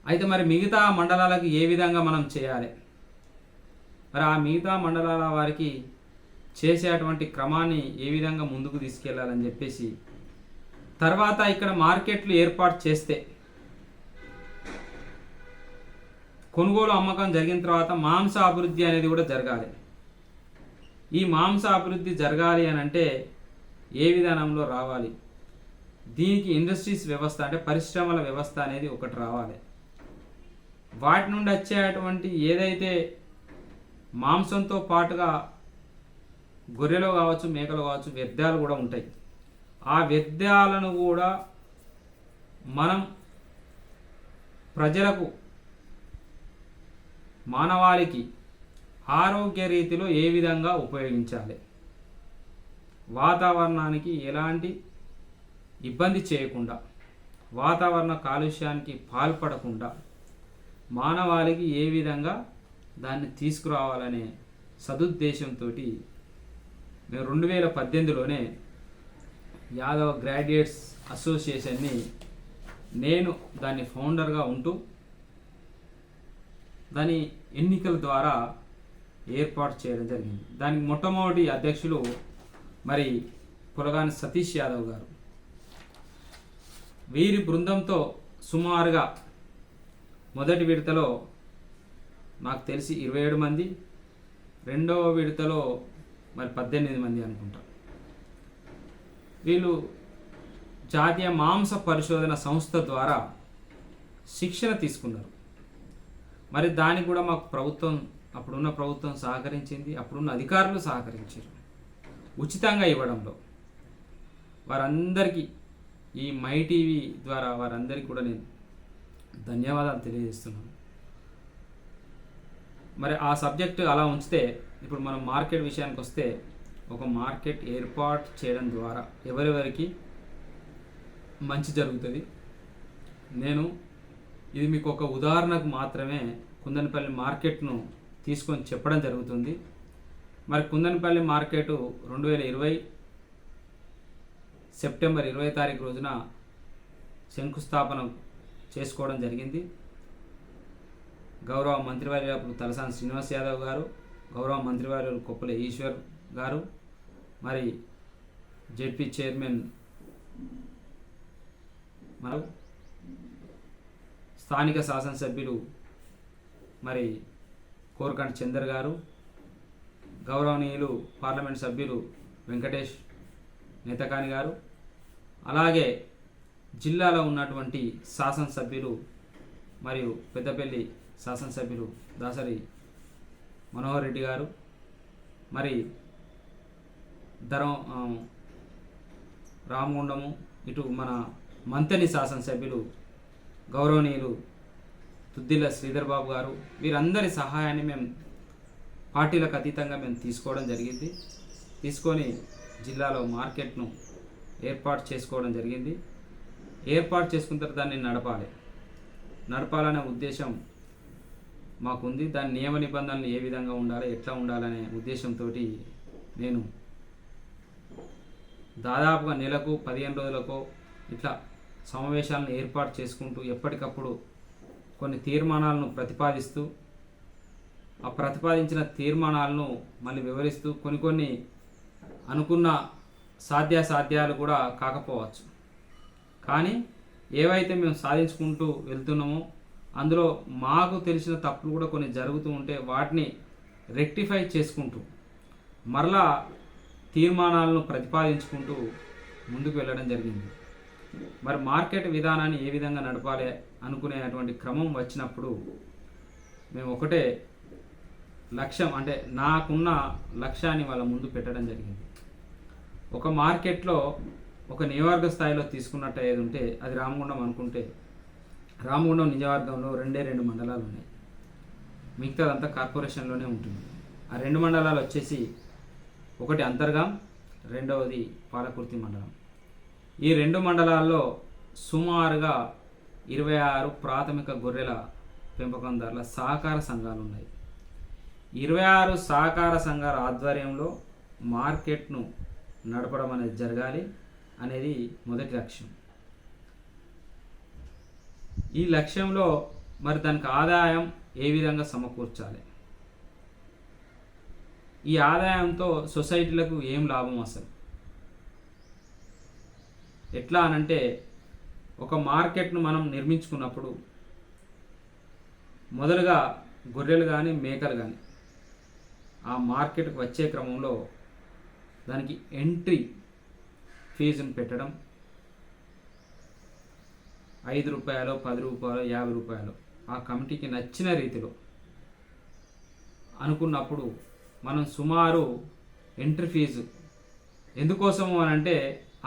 అయితే మరి మిగతా మండలాలకు ఏ విధంగా మనం చేయాలి, మరి ఆ మిగతా మండలాల వారికి చేసేటువంటి క్రమాన్ని ఏ విధంగా ముందుకు తీసుకెళ్లాలని చెప్పేసి, తర్వాత ఇక్కడ మార్కెట్లు ఏర్పాటు చేస్తే కొనుగోలు అమ్మకం జరిగిన తర్వాత మాంస అభివృద్ధి అనేది కూడా జరగాలి. ఈ మాంస అభివృద్ధి జరగాలి అని అంటే ఏ విధానంలో రావాలి? దీనికి ఇండస్ట్రీస్ వ్యవస్థ, అంటే పరిశ్రమల వ్యవస్థ అనేది ఒకటి రావాలి. వాటి నుండి వచ్చేటువంటి ఏదైతే మాంసంతో పాటుగా గొర్రెలు కావచ్చు, మేకలు కావచ్చు, వ్యర్థాలు కూడా ఉంటాయి. ఆ వ్యర్థాలను కూడా మనం ప్రజలకు, మానవాళికి ఆరోగ్య రీతిలో ఏ విధంగా ఉపయోగించాలి, వాతావరణానికి ఎలాంటి ఇబ్బంది చేయకుండా, వాతావరణ కాలుష్యానికి పాల్పడకుండా మానవాళికి ఏ విధంగా దాన్ని తీసుకురావాలనే సదుద్దేశంతో మేము 2018లోనే యాదవ గ్రాడ్యుయేట్స్ అసోసియేషన్ని నేను దాన్ని ఫౌండర్గా ఉంటూ దాని ఎన్నికల ద్వారా ఏర్పాటు చేయడం జరిగింది. దానికి మొట్టమొదటి అధ్యక్షులు మరి పులగాని సతీష్ యాదవ్ గారు. వీరి బృందంతో సుమారుగా మొదటి విడతలో నాకు తెలిసి 27 మంది, రెండవ విడతలో మరి 18 మంది అనుకుంటా. వీళ్ళు జాతీయ మాంస పరిశోధన సంస్థ ద్వారా శిక్షణ తీసుకున్నారు. మరి దానికి కూడా మాకు అప్పుడున్న ప్రభుత్వం సహకరించింది, అప్పుడున్న అధికారులు సహకరించారు ఉచితంగా ఇవ్వడంలో. వారందరికీ ఈ మై టీవీ ద్వారా వారందరికీ కూడా నేను ధన్యవాదాలు తెలియజేస్తున్నాను. మరి ఆ సబ్జెక్టు అలా ఉంచితే ఇప్పుడు మనం మార్కెట్ విషయానికి వస్తే, ఒక మార్కెట్ ఏర్పాటు చేయడం ద్వారా ఎవరెవరికి మంచి జరుగుతుంది. ఇది మీకు ఒక ఉదాహరణకు మాత్రమే కుందనపల్లి మార్కెట్ను తీసుకొని చెప్పడం జరుగుతుంది. మరి కుందనపల్లి మార్కెట్ 2020 సెప్టెంబర్ 20 తారీఖు రోజున శంకుస్థాపన చేసుకోవడం జరిగింది. గౌరవ మంత్రివర్యులు తలసాని శ్రీనివాస్ యాదవ్ గారు, గౌరవ మంత్రివర్యులు కొప్పుల ఈశ్వర్ గారు, మరి జెడ్పీ చైర్మన్ మరియు స్థానిక శాసనసభ్యులు మరి కోరకంటి చందర్ గారు, గౌరవనీయులు పార్లమెంట్ సభ్యులు వెంకటేష్ నేతకాని గారు, అలాగే జిల్లాలో ఉన్నటువంటి శాసనసభ్యులు మరియు పెద్దపల్లి శాసనసభ్యులు దాసరి మనోహర్ రెడ్డి గారు, మరి రామగుండము ఇటు మన మంతని శాసనసభ్యులు గౌరవనీయులు తుద్దిల్ల శ్రీధర్ బాబు గారు, వీరందరి సహాయాన్ని మేము పార్టీలకు అతీతంగా మేము తీసుకోవడం జరిగింది. తీసుకొని జిల్లాలో మార్కెట్ను ఏర్పాటు చేసుకోవడం జరిగింది. ఏర్పాటు చేసుకున్న తర్వాత దాన్ని నడపాలనే ఉద్దేశం మాకుంది. దాని నియమ నిబంధనలు ఏ విధంగా ఉండాలి, ఎట్లా ఉండాలనే ఉద్దేశంతో నేను దాదాపుగా నెలకు 15 రోజులకో ఇట్లా సమావేశాలను ఏర్పాటు చేసుకుంటూ ఎప్పటికప్పుడు కొన్ని తీర్మానాలను ప్రతిపాదిస్తూ, ఆ ప్రతిపాదించిన తీర్మానాలను మళ్ళీ వివరిస్తూ, కొన్ని అనుకున్న సాధ్యాలు కూడా కాకపోవచ్చు, కానీ ఏవైతే మేము సాధించుకుంటూ వెళ్తున్నామో అందులో మాకు తెలిసిన తప్పులు కూడా కొన్ని జరుగుతూ ఉంటే వాటిని రెక్టిఫై చేసుకుంటూ మరలా తీర్మానాలను ప్రతిపాదించుకుంటూ ముందుకు వెళ్ళడం జరిగింది. మరి మార్కెట్ విధానాన్ని ఏ విధంగా నడపాలి అనుకునేటువంటి క్రమం వచ్చినప్పుడు మేము ఒకటే లక్ష్యం, అంటే నాకున్న లక్ష్యాన్ని వాళ్ళ ముందు పెట్టడం జరిగింది. ఒక మార్కెట్లో ఒక నియోజకవర్గ స్థాయిలో తీసుకున్నట్టు ఏది ఉంటే అది రామగుండం అనుకుంటే, రామగుండం నియోజకవర్గంలో 2 మండలాలు ఉన్నాయి, మిగతాదంతా కార్పొరేషన్లోనే ఉంటుంది. ఆ 2 మండలాలు వచ్చేసి ఒకటి అంతర్గాం, రెండవది పాలకుర్తి మండలం. ఈ 2 మండలాల్లో సుమారుగా 26 ప్రాథమిక గొర్రెల పెంపకందారుల సహకార సంఘాలు ఉన్నాయి. 26 సహకార సంఘాల ఆధ్వర్యంలో మార్కెట్ను నడపడం అనేది జరగాలి అనేది మొదటి లక్ష్యం. ఈ లక్ష్యంలో మరి దానికి ఆదాయం ఏ విధంగా సమకూర్చాలి, ఈ ఆదాయంతో సొసైటీలకు ఏం లాభం అసలు, ఎట్లా అనంటే ఒక మార్కెట్ను మనం నిర్మించుకున్నప్పుడు మొదలుగా గొర్రెలు కానీ మేకలు కానీ ఆ మార్కెట్కి వచ్చే క్రమంలో దానికి ఎంట్రీ ఫీజును పెట్టడం, 5 రూపాయలు, 10 రూపాయలు, 50 రూపాయలు ఆ కమిటీకి నచ్చిన రీతిలో అనుకున్నప్పుడు మనం సుమారు ఎంట్రీ ఫీజు ఎందుకోసము అని అంటే,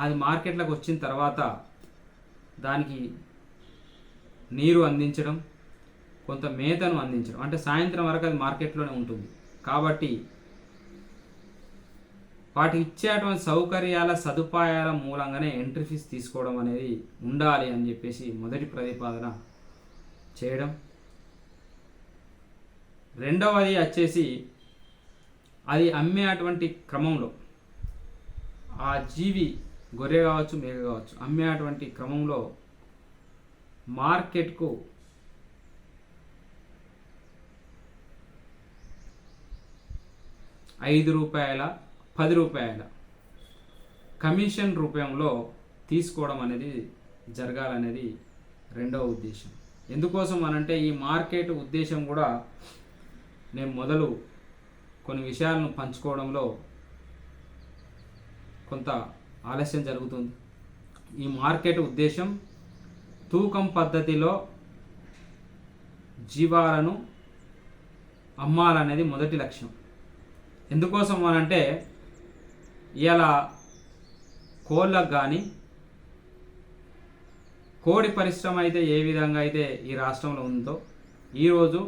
అది మార్కెట్లోకి వచ్చిన తర్వాత దానికి నీరు అందించడం, కొంత మేతను అందించడం, అంటే సాయంత్రం వరకు అది మార్కెట్లోనే ఉంటుంది కాబట్టి వాటికి ఇచ్చేటువంటి సౌకర్యాల సదుపాయాల మూలంగానే ఎంట్రీ ఫీజు తీసుకోవడం అనేది ఉండాలి అని చెప్పేసి మొదటి ప్రతిపాదన చేయడం. రెండవది వచ్చేసి అది అమ్మేటువంటి క్రమంలో ఆ జీవి గొర్రె కావచ్చు, మేక కావచ్చు, అమ్మేటువంటి క్రమంలో మార్కెట్కు ₹5, ₹10 కమిషన్ రూపంలో తీసుకోవడం అనేది జరగాలనేది రెండవ ఉద్దేశం. ఎందుకోసం అనంటే ఈ మార్కెట్ ఉద్దేశం కూడా నేను మొదలు కొన్ని విషయాలను పంచుకోవడంలో కొంత ఆలస్యం జరుగుతుంది. ఈ మార్కెట్ ఉద్దేశం తూకం పద్ధతిలో జీవాలను అమ్మాలనేది మొదటి లక్ష్యం. ఎందుకోసం అనంటే ఇలా కోళ్ళకు కానీ కోడి పరిశ్రమ అయితే ఏ విధంగా అయితే ఈ రాష్ట్రంలో ఉందో ఈరోజు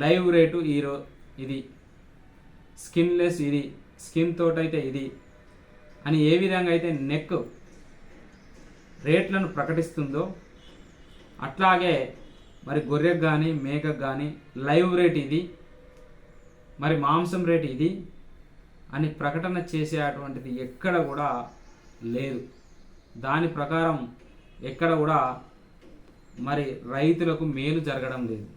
లైవ్ రేటు ఇది, స్కిన్లెస్ ఇది, స్కిన్ తోటైతే ఇది అని ఏ విధంగా అయితే నెక్ రేట్లను ప్రకటిస్తుందో అట్లాగే మరి గొర్రెకు కానీ మేకకు కానీ లైవ్ రేట్ ఇది, మరి మాంసం రేట్ ఇది అని ప్రకటన చేసేటువంటిది ఎక్కడ కూడా లేదు. దాని ప్రకారం ఎక్కడ కూడా మరి రైతులకు మేలు జరగడం లేదు.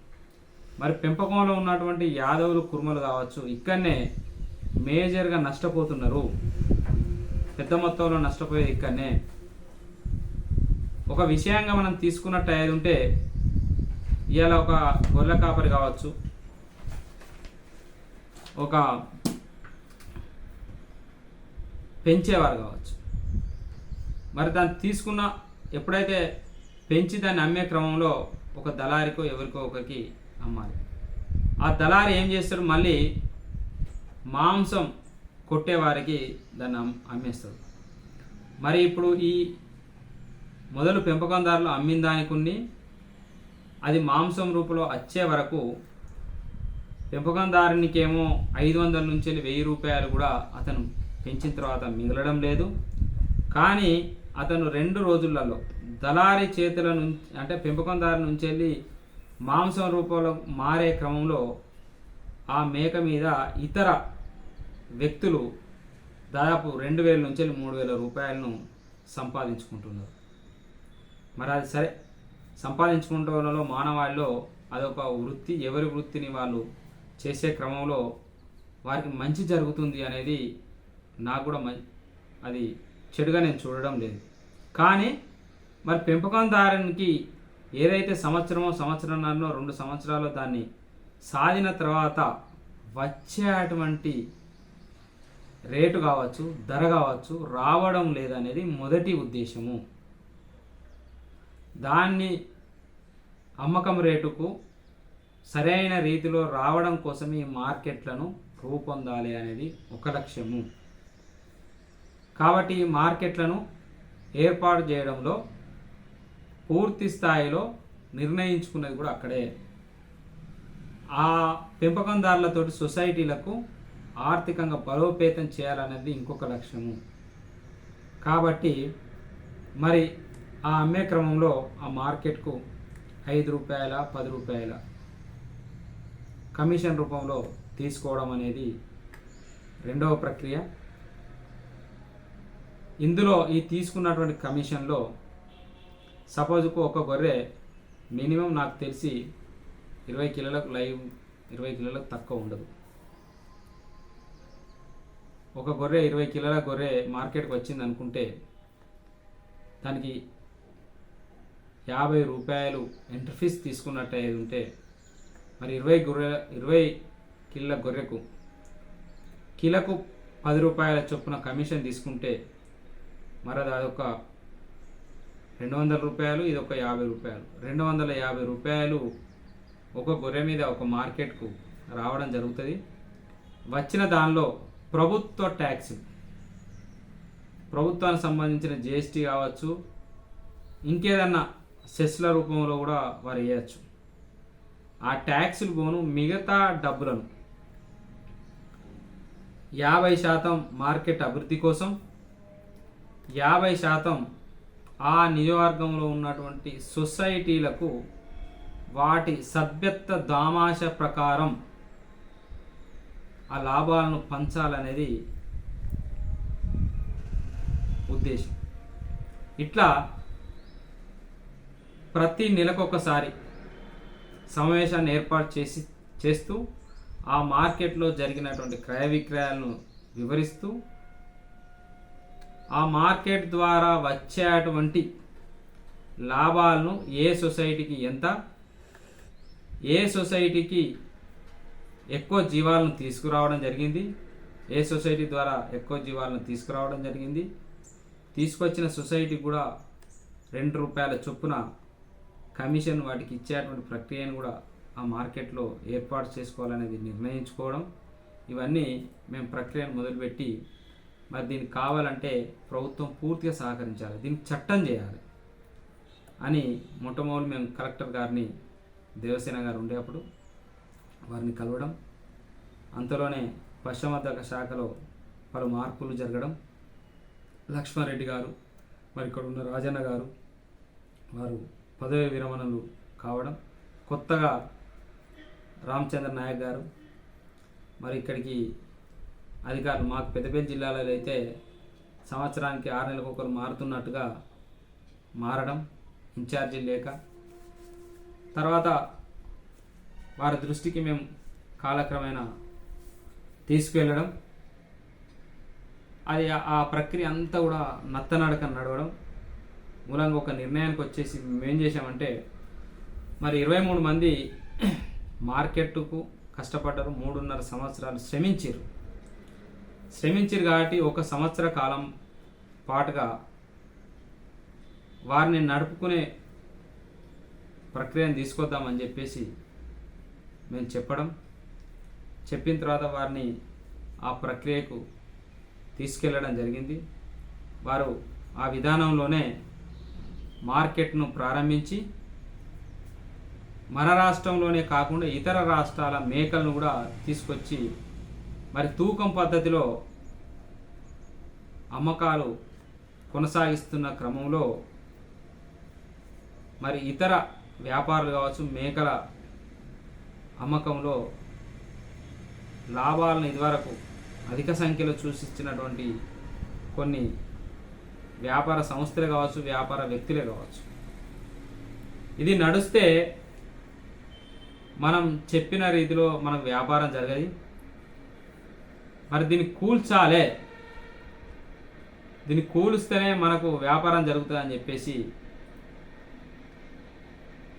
మరి పెంపకంలో ఉన్నటువంటి యాదవులు కుర్మలు కావచ్చు, ఇక్కడనే మేజర్గా నష్టపోతున్నారు. పెద్ద మొత్తంలో నష్టపోయేది ఇక్కడనే. ఒక విషయంగా మనం తీసుకున్నట్టు అయ్యేది ఉంటే ఇవాళ ఒక గొర్రెల కాపరి కావచ్చు, ఒక పెంచేవారు కావచ్చు, మరి దాన్ని తీసుకున్న ఎప్పుడైతే పెంచి దాన్ని అమ్మే క్రమంలో ఒక దళారికో ఎవరికో ఒకరికి అమ్మాలి. ఆ దళారి ఏం చేస్తాడు, మళ్ళీ మాంసం కొట్టేవారికి దాన్ని అమ్మేస్తాడు. మరి ఇప్పుడు ఈ మొదలు పెంపకందారులు అమ్మిన దానికి అది మాంసం రూపంలో వచ్చే వరకు పెంపకందారునికేమో 500 నుంచి 1000 రూపాయలు కూడా అతను పెంచిన తర్వాత మిగలడం లేదు. కానీ అతను 2 రోజులలో దళారి చేతుల నుంచి అంటే పెంపకందారు నుంచి వెళ్ళి మాంసం రూపంలో మారే క్రమంలో ఆ మేక మీద ఇతర వ్యక్తులు దాదాపు 2000 నుంచి 3000 రూపాయలను సంపాదించుకుంటున్నారు. మరి అది సరే, సంపాదించుకుంటున్న మానవాళిలో అదొక వృత్తి. ఎవరి వృత్తిని వాళ్ళు చేసే క్రమంలో వారికి మంచి జరుగుతుంది అనేది నాకు కూడా అది చెడుగా నేను చూడడం లేదు. కానీ మరి పెంపకందారునికి ఏదైతే సంవత్సరంన్నరనో 2 సంవత్సరాలు దాన్ని సాధిన తర్వాత వచ్చేటువంటి రేటు కావచ్చు, ధర కావచ్చు రావడం లేదనేది మొదటి ఉద్దేశము. దాన్ని అమ్మకం రేటుకు సరైన రీతిలో రావడం కోసం ఈ మార్కెట్లను రూపొందాలి అనేది ఒక లక్ష్యము. కాబట్టి ఈ మార్కెట్లను ఏర్పాటు చేయడంలో పూర్తి స్థాయిలో నిర్ణయించుకున్నది కూడా అక్కడే. ఆ పెంపకందారులతోటి సొసైటీలకు ఆర్థికంగా బలోపేతం చేయాలనేది ఇంకొక లక్ష్యము. కాబట్టి మరి ఆ అమ్మే క్రమంలో ఆ మార్కెట్కు 5 రూపాయల 10 రూపాయల కమిషన్ రూపంలో తీసుకోవడం అనేది రెండవ ప్రక్రియ. ఇందులో ఈ తీసుకున్నటువంటి కమిషన్లో సపోజ్కు ఒక గొర్రె మినిమం నాకు తెలిసి 20 కిలోలకు లైవ్ 20 కిలోలకు తక్కువ ఉండదు. ఒక గొర్రె 20 కిలోల గొర్రె మార్కెట్కి వచ్చింది అనుకుంటే దానికి 50 రూపాయలు ఎంట్రీ ఫీజు తీసుకున్నట్టు అయ్యేది ఉంటే మరి 20 కిలోల గొర్రెకు కిలోకు 10 రూపాయల చొప్పున కమిషన్ తీసుకుంటే మరి అది అదొక 200 రూపాయలు, ఇది ఒక 50 రూపాయలు, 250 రూపాయలు ఒక గొర్రె మీద ఒక మార్కెట్కు రావడం జరుగుతుంది. వచ్చిన దానిలో ప్రభుత్వ ట్యాక్స్, ప్రభుత్వానికి సంబంధించిన జిఎస్టీ కావచ్చు, ఇంకేదన్నా సెస్ల రూపంలో కూడా వారు వేయచ్చు. ఆ ట్యాక్సులు పోను మిగతా డబ్బులను 50% మార్కెట్ అభివృద్ధి కోసం, 50% ఆ నియోజకవర్గంలో ఉన్నటువంటి సొసైటీలకు వాటి సభ్యత్వ దామాష ప్రకారం ఆ లాభాలను పంచాలనేది ఉద్దేశం. ఇట్లా ప్రతి నెలకొకసారి సమావేశాన్ని ఏర్పాటు చేస్తూ ఆ మార్కెట్లో జరిగినటువంటి క్రయ విక్రయాలను వివరిస్తూ ఆ మార్కెట్ ద్వారా వచ్చేటువంటి లాభాలను ఏ సొసైటీకి ఎంత, ఏ సొసైటీకి ఎక్కువ జీవాలను తీసుకురావడం జరిగింది. ఏ సొసైటీ ద్వారా ఎక్కువ జీవాలను తీసుకురావడం జరిగింది, తీసుకొచ్చిన సొసైటీ కూడా ₹2 చొప్పున కమిషన్ వాటికి ఇచ్చేటువంటి ప్రక్రియను కూడా ఆ మార్కెట్లో ఏర్పాటు చేసుకోవాలనేది నిర్ణయించుకోవడం, ఇవన్నీ మేము ప్రక్రియను మొదలుపెట్టి మరి దీనికి కావాలంటే ప్రభుత్వం పూర్తిగా సహకరించాలి, దీనికి చట్టం చేయాలి అని మొట్టమొదటి మేము కలెక్టర్ గారిని, దేవసేన గారు ఉండేటప్పుడు వారిని కలవడం, అంతలోనే పశుసంవర్ధక శాఖలో పలు మార్పులు జరగడం, లక్ష్మారెడ్డి గారు మరి ఇక్కడ ఉన్న రాజన్న గారు వారు పదవి విరమణలు కావడం, కొత్తగా రామచంద్ర నాయక్ గారు మరి ఇక్కడికి అధికారులు, మాకు పెద్దపల్లి జిల్లాలో అయితే సంవత్సరానికి 6 నెలలకు ఒకరు మారుతున్నట్టుగా మారడం, ఇన్ఛార్జీలు లేక, తర్వాత వారి దృష్టికి మేము కాలక్రమేణా తీసుకువెళ్ళడం, అది ఆ ప్రక్రియ అంతా కూడా నత్తనడక నడవడం మూలంగా ఒక నిర్ణయానికి వచ్చేసి మేమేం చేసామంటే, మరి 23 మంది మార్కెట్కు కష్టపడ్డారు, 3.5 సంవత్సరాలు శ్రమించారు కాబట్టి 1 సంవత్సర కాలం పాటుగా వారిని నడుపుకునే ప్రక్రియను తీసుకొద్దామని చెప్పేసి మేము చెప్పిన తర్వాత వారిని ఆ ప్రక్రియకు తీసుకెళ్ళడం జరిగింది. వారు ఆ విధానంలోనే మార్కెట్ను ప్రారంభించి మన రాష్ట్రంలోనే కాకుండా ఇతర రాష్ట్రాల మేకలను కూడా తీసుకొచ్చి మరి తూకం పద్ధతిలో అమ్మకాలు కొనసాగిస్తున్న క్రమంలో మరి ఇతర వ్యాపారులు కావచ్చు, మేకల అమ్మకంలో లాభాలను ఇదివరకు అధిక సంఖ్యలో సూచించినటువంటి కొన్ని వ్యాపార సంస్థలే కావచ్చు, వ్యాపార వ్యక్తులే కావచ్చు, ఇది నడుస్తే మనం చెప్పిన రీతిలో మనకు వ్యాపారం జరగదు, మరి దీన్ని కూల్చాలే, దీన్ని కూలుస్తేనే మనకు వ్యాపారం జరుగుతుందని చెప్పేసి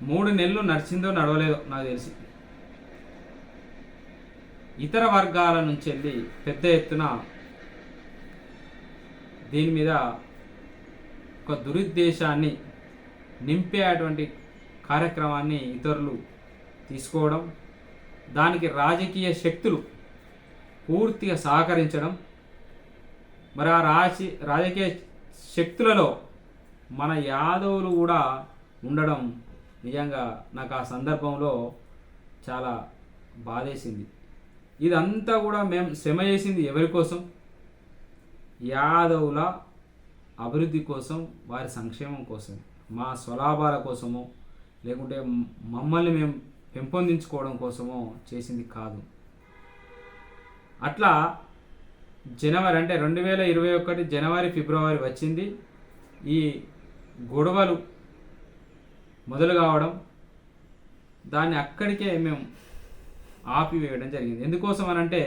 3 నెలలు నడిచిందో నడవలేదో నాకు తెలిసి ఇతర వర్గాల నుంచి వెళ్ళి పెద్ద ఎత్తున దీని మీద ఒక దురుద్దేశాన్ని నింపేటువంటి కార్యక్రమాన్ని ఇతరులు తీసుకోవడం, దానికి రాజకీయ శక్తులు పూర్తిగా సహకరించడం, మరి ఆ రాజకీయ శక్తులలో మన యాదవులు కూడా ఉండడం నిజంగా నాకు ఆ సందర్భంలో చాలా బాధేసింది. ఇదంతా కూడా మేము శ్రమ చేసింది ఎవరి కోసం? యాదవుల అభివృద్ధి కోసం, వారి సంక్షేమం కోసం, మా స్వలాభాల కోసమో లేకుంటే మమ్మల్ని మేము పెంపొందించుకోవడం కోసమో చేసింది కాదు. అట్లా జనవరి అంటే 2021 జనవరి ఫిబ్రవరి వచ్చింది, ఈ గొడవలు మొదలు కావడం, దాన్ని అక్కడికే మేము ఆపివేయడం జరిగింది. ఎందుకోసం అనంటే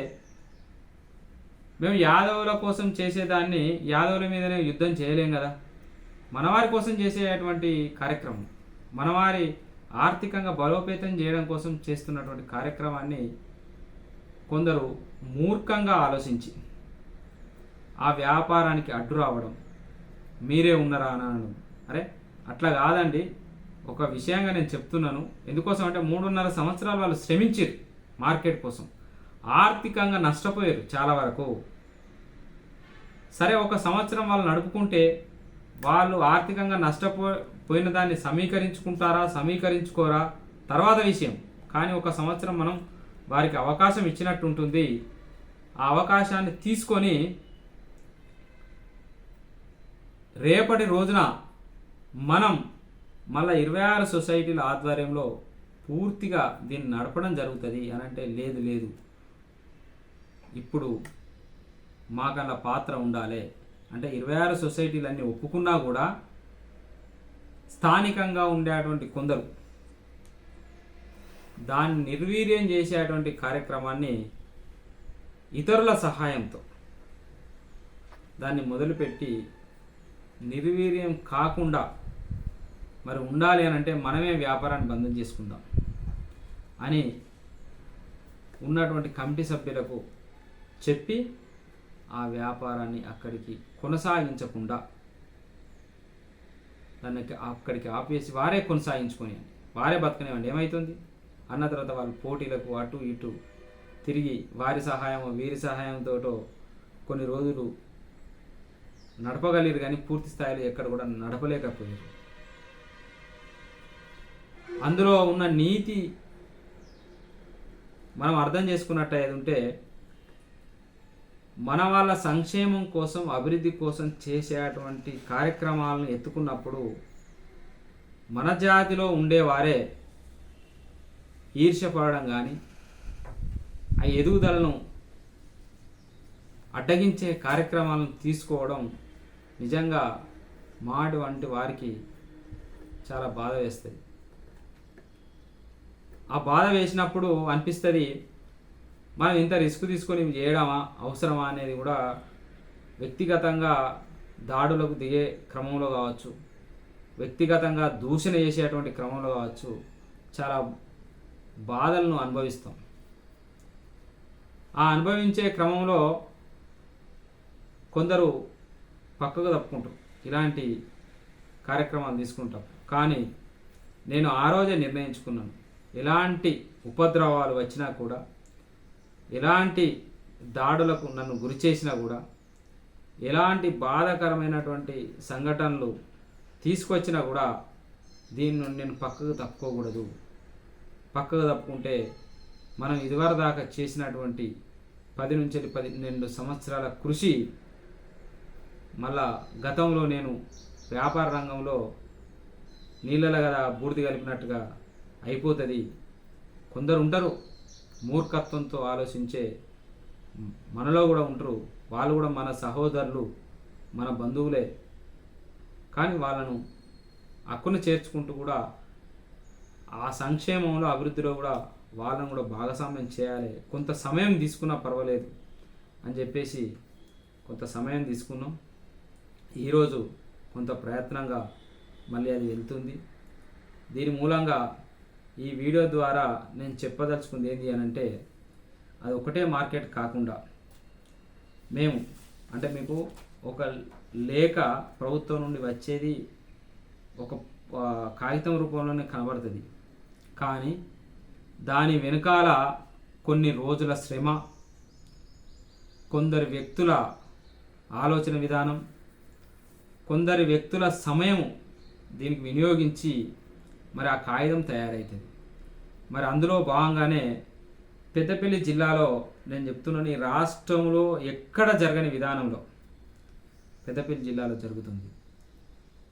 మేము యాదవుల కోసం చేసేదాన్ని యాదవుల మీదనే యుద్ధం చేయలేం కదా, మనవారి కోసం చేసేటువంటి కార్యక్రమం, మనవారి ఆర్థికంగా బలోపేతం చేయడం కోసం చేస్తున్నటువంటి కార్యక్రమాన్ని కొందరు మూర్ఖంగా ఆలోచించి ఆ వ్యాపారానికి అడ్డు రావడం, మీరే ఉన్నారా అని అనడం. అరే అట్లా కాదండి, ఒక విషయంగా నేను చెప్తున్నాను. ఎందుకోసం అంటే 3.5 సంవత్సరాలు వాళ్ళు శ్రమించారు మార్కెట్ కోసం, ఆర్థికంగా నష్టపోయారు చాలా వరకు. సరే 1 సంవత్సరం వాళ్ళు నడుపుకుంటే వాళ్ళు ఆర్థికంగా నష్టపోయిన దాన్ని సమీకరించుకుంటారా సమీకరించుకోరా తర్వాత విషయం, కానీ 1 సంవత్సరం మనం వారికి అవకాశం ఇచ్చినట్టు ఉంటుంది. ఆ అవకాశాన్ని తీసుకొని రేపటి రోజున మనం మళ్ళీ 26 సొసైటీల ఆధ్వర్యంలో పూర్తిగా దీన్ని నడపడం జరుగుతుంది అని అంటే లేదు, ఇప్పుడు మాకన్నా పాత్ర ఉండాలి అంటే 26 సొసైటీలన్నీ ఒప్పుకున్నా కూడా స్థానికంగా ఉండేటువంటి కొందరు దాన్ని నిర్వీర్యం చేసేటువంటి కార్యక్రమాన్ని ఇతరుల సహాయంతో దాన్ని మొదలుపెట్టి నిర్వీర్యం కాకుండా మరి ఉండాలి అని అంటే మనమే వ్యాపారాన్ని బంధం చేసుకుందాం అని ఉన్నటువంటి కమిటీ సభ్యులకు చెప్పి ఆ వ్యాపారాన్ని అక్కడికి కొనసాగించకుండా దానికి అక్కడికి ఆపేసి వారే కొనసాగించుకొని వారే బతకనివ్వండి. ఏమవుతుంది అన్న తర్వాత వాళ్ళు పోటీలకు అటు ఇటు తిరిగి వారి సహాయమో వీరి సహాయంతో కొన్ని రోజులు నడపగలిగారు, కానీ పూర్తి స్థాయిలో ఎక్కడ కూడా నడపలేకపోయారు. అందులో ఉన్న నీతి మనం అర్థం చేసుకున్నట్టు ఉంటే మన వాళ్ళ సంక్షేమం కోసం అభివృద్ధి కోసం చేసేటువంటి కార్యక్రమాలను ఎత్తుకున్నప్పుడు మన జాతిలో ఉండేవారే ఈర్ష్యపడడం కానీ ఆ ఎదుగుదలను అడ్డగించే కార్యక్రమాలను తీసుకోవడం నిజంగా మాడు వంటి వారికి చాలా బాధ వేస్తుంది. ఆ బాధ వేసినప్పుడు అనిపిస్తుంది మనం ఇంత రిస్క్ తీసుకొని చేయడమా అవసరమా అనేది కూడా వ్యక్తిగతంగా దాడులకు దిగే క్రమంలో కావచ్చు, వ్యక్తిగతంగా దూషణ చేసేటువంటి క్రమంలో కావచ్చు చాలా బాధలను అనుభవిస్తాం. ఆ అనుభవించే క్రమంలో కొందరు పక్కకు తప్పుకుంటారు, ఇలాంటి కార్యక్రమాలు తీసుకుంటాం. కానీ నేను ఆ రోజే నిర్ణయించుకున్నాను, ఎలాంటి ఉపద్రవాలు వచ్చినా కూడా, ఎలాంటి దాడులకు నన్ను గురి చేసినా కూడా, ఎలాంటి బాధాకరమైనటువంటి సంఘటనలు తీసుకొచ్చినా కూడా దీని నుండి నేను పక్కకు తప్పుకోకూడదు. పక్కకు తప్పుకుంటే మనం ఇదివరకు దాకా చేసినటువంటి 10 నుంచి 12 సంవత్సరాల కృషి మళ్ళా గతంలో నేను వ్యాపార రంగంలో నీళ్ళలో కదా బూడిద కలిపినట్టుగా అయిపోతుంది. కొందరు ఉంటారు మూర్ఖత్వంతో ఆలోచించే, మనలో కూడా ఉంటారు, వాళ్ళు కూడా మన సహోదరులు, మన బంధువులే. కానీ వాళ్ళను హక్కును చేర్చుకుంటూ కూడా ఆ సంక్షేమంలో అభివృద్ధిలో కూడా వాళ్ళను కూడా భాగస్వామ్యం చేయాలి. కొంత సమయం తీసుకున్నా పర్వాలేదు అని చెప్పేసి కొంత సమయం తీసుకున్నాం. ఈరోజు కొంత ప్రయత్నంగా మళ్ళీ అది వెళ్తుంది. దీని మూలంగా ఈ వీడియో ద్వారా నేను చెప్పదలుచుకుంది ఏంటి అని అంటే, అది ఒకటే మార్కెట్ కాకుండా మేము అంటే మీకు ఒక లేఖ ప్రభుత్వం నుండి వచ్చేది ఒక కాగితం రూపంలోనే కనబడుతుంది. కానీ దాని వెనుకాల కొన్ని రోజుల శ్రమ, కొందరు వ్యక్తుల ఆలోచన విధానం, కొందరు వ్యక్తుల సమయం దీనికి వినియోగించి మరి ఆ కాగితం తయారవుతుంది. మరి అందులో భాగంగానే పెద్దపల్లి జిల్లాలో నేను చెప్తున్నాను, ఈ రాష్ట్రంలో ఎక్కడ జరగని విధానంలో పెద్దపల్లి జిల్లాలో జరుగుతుంది.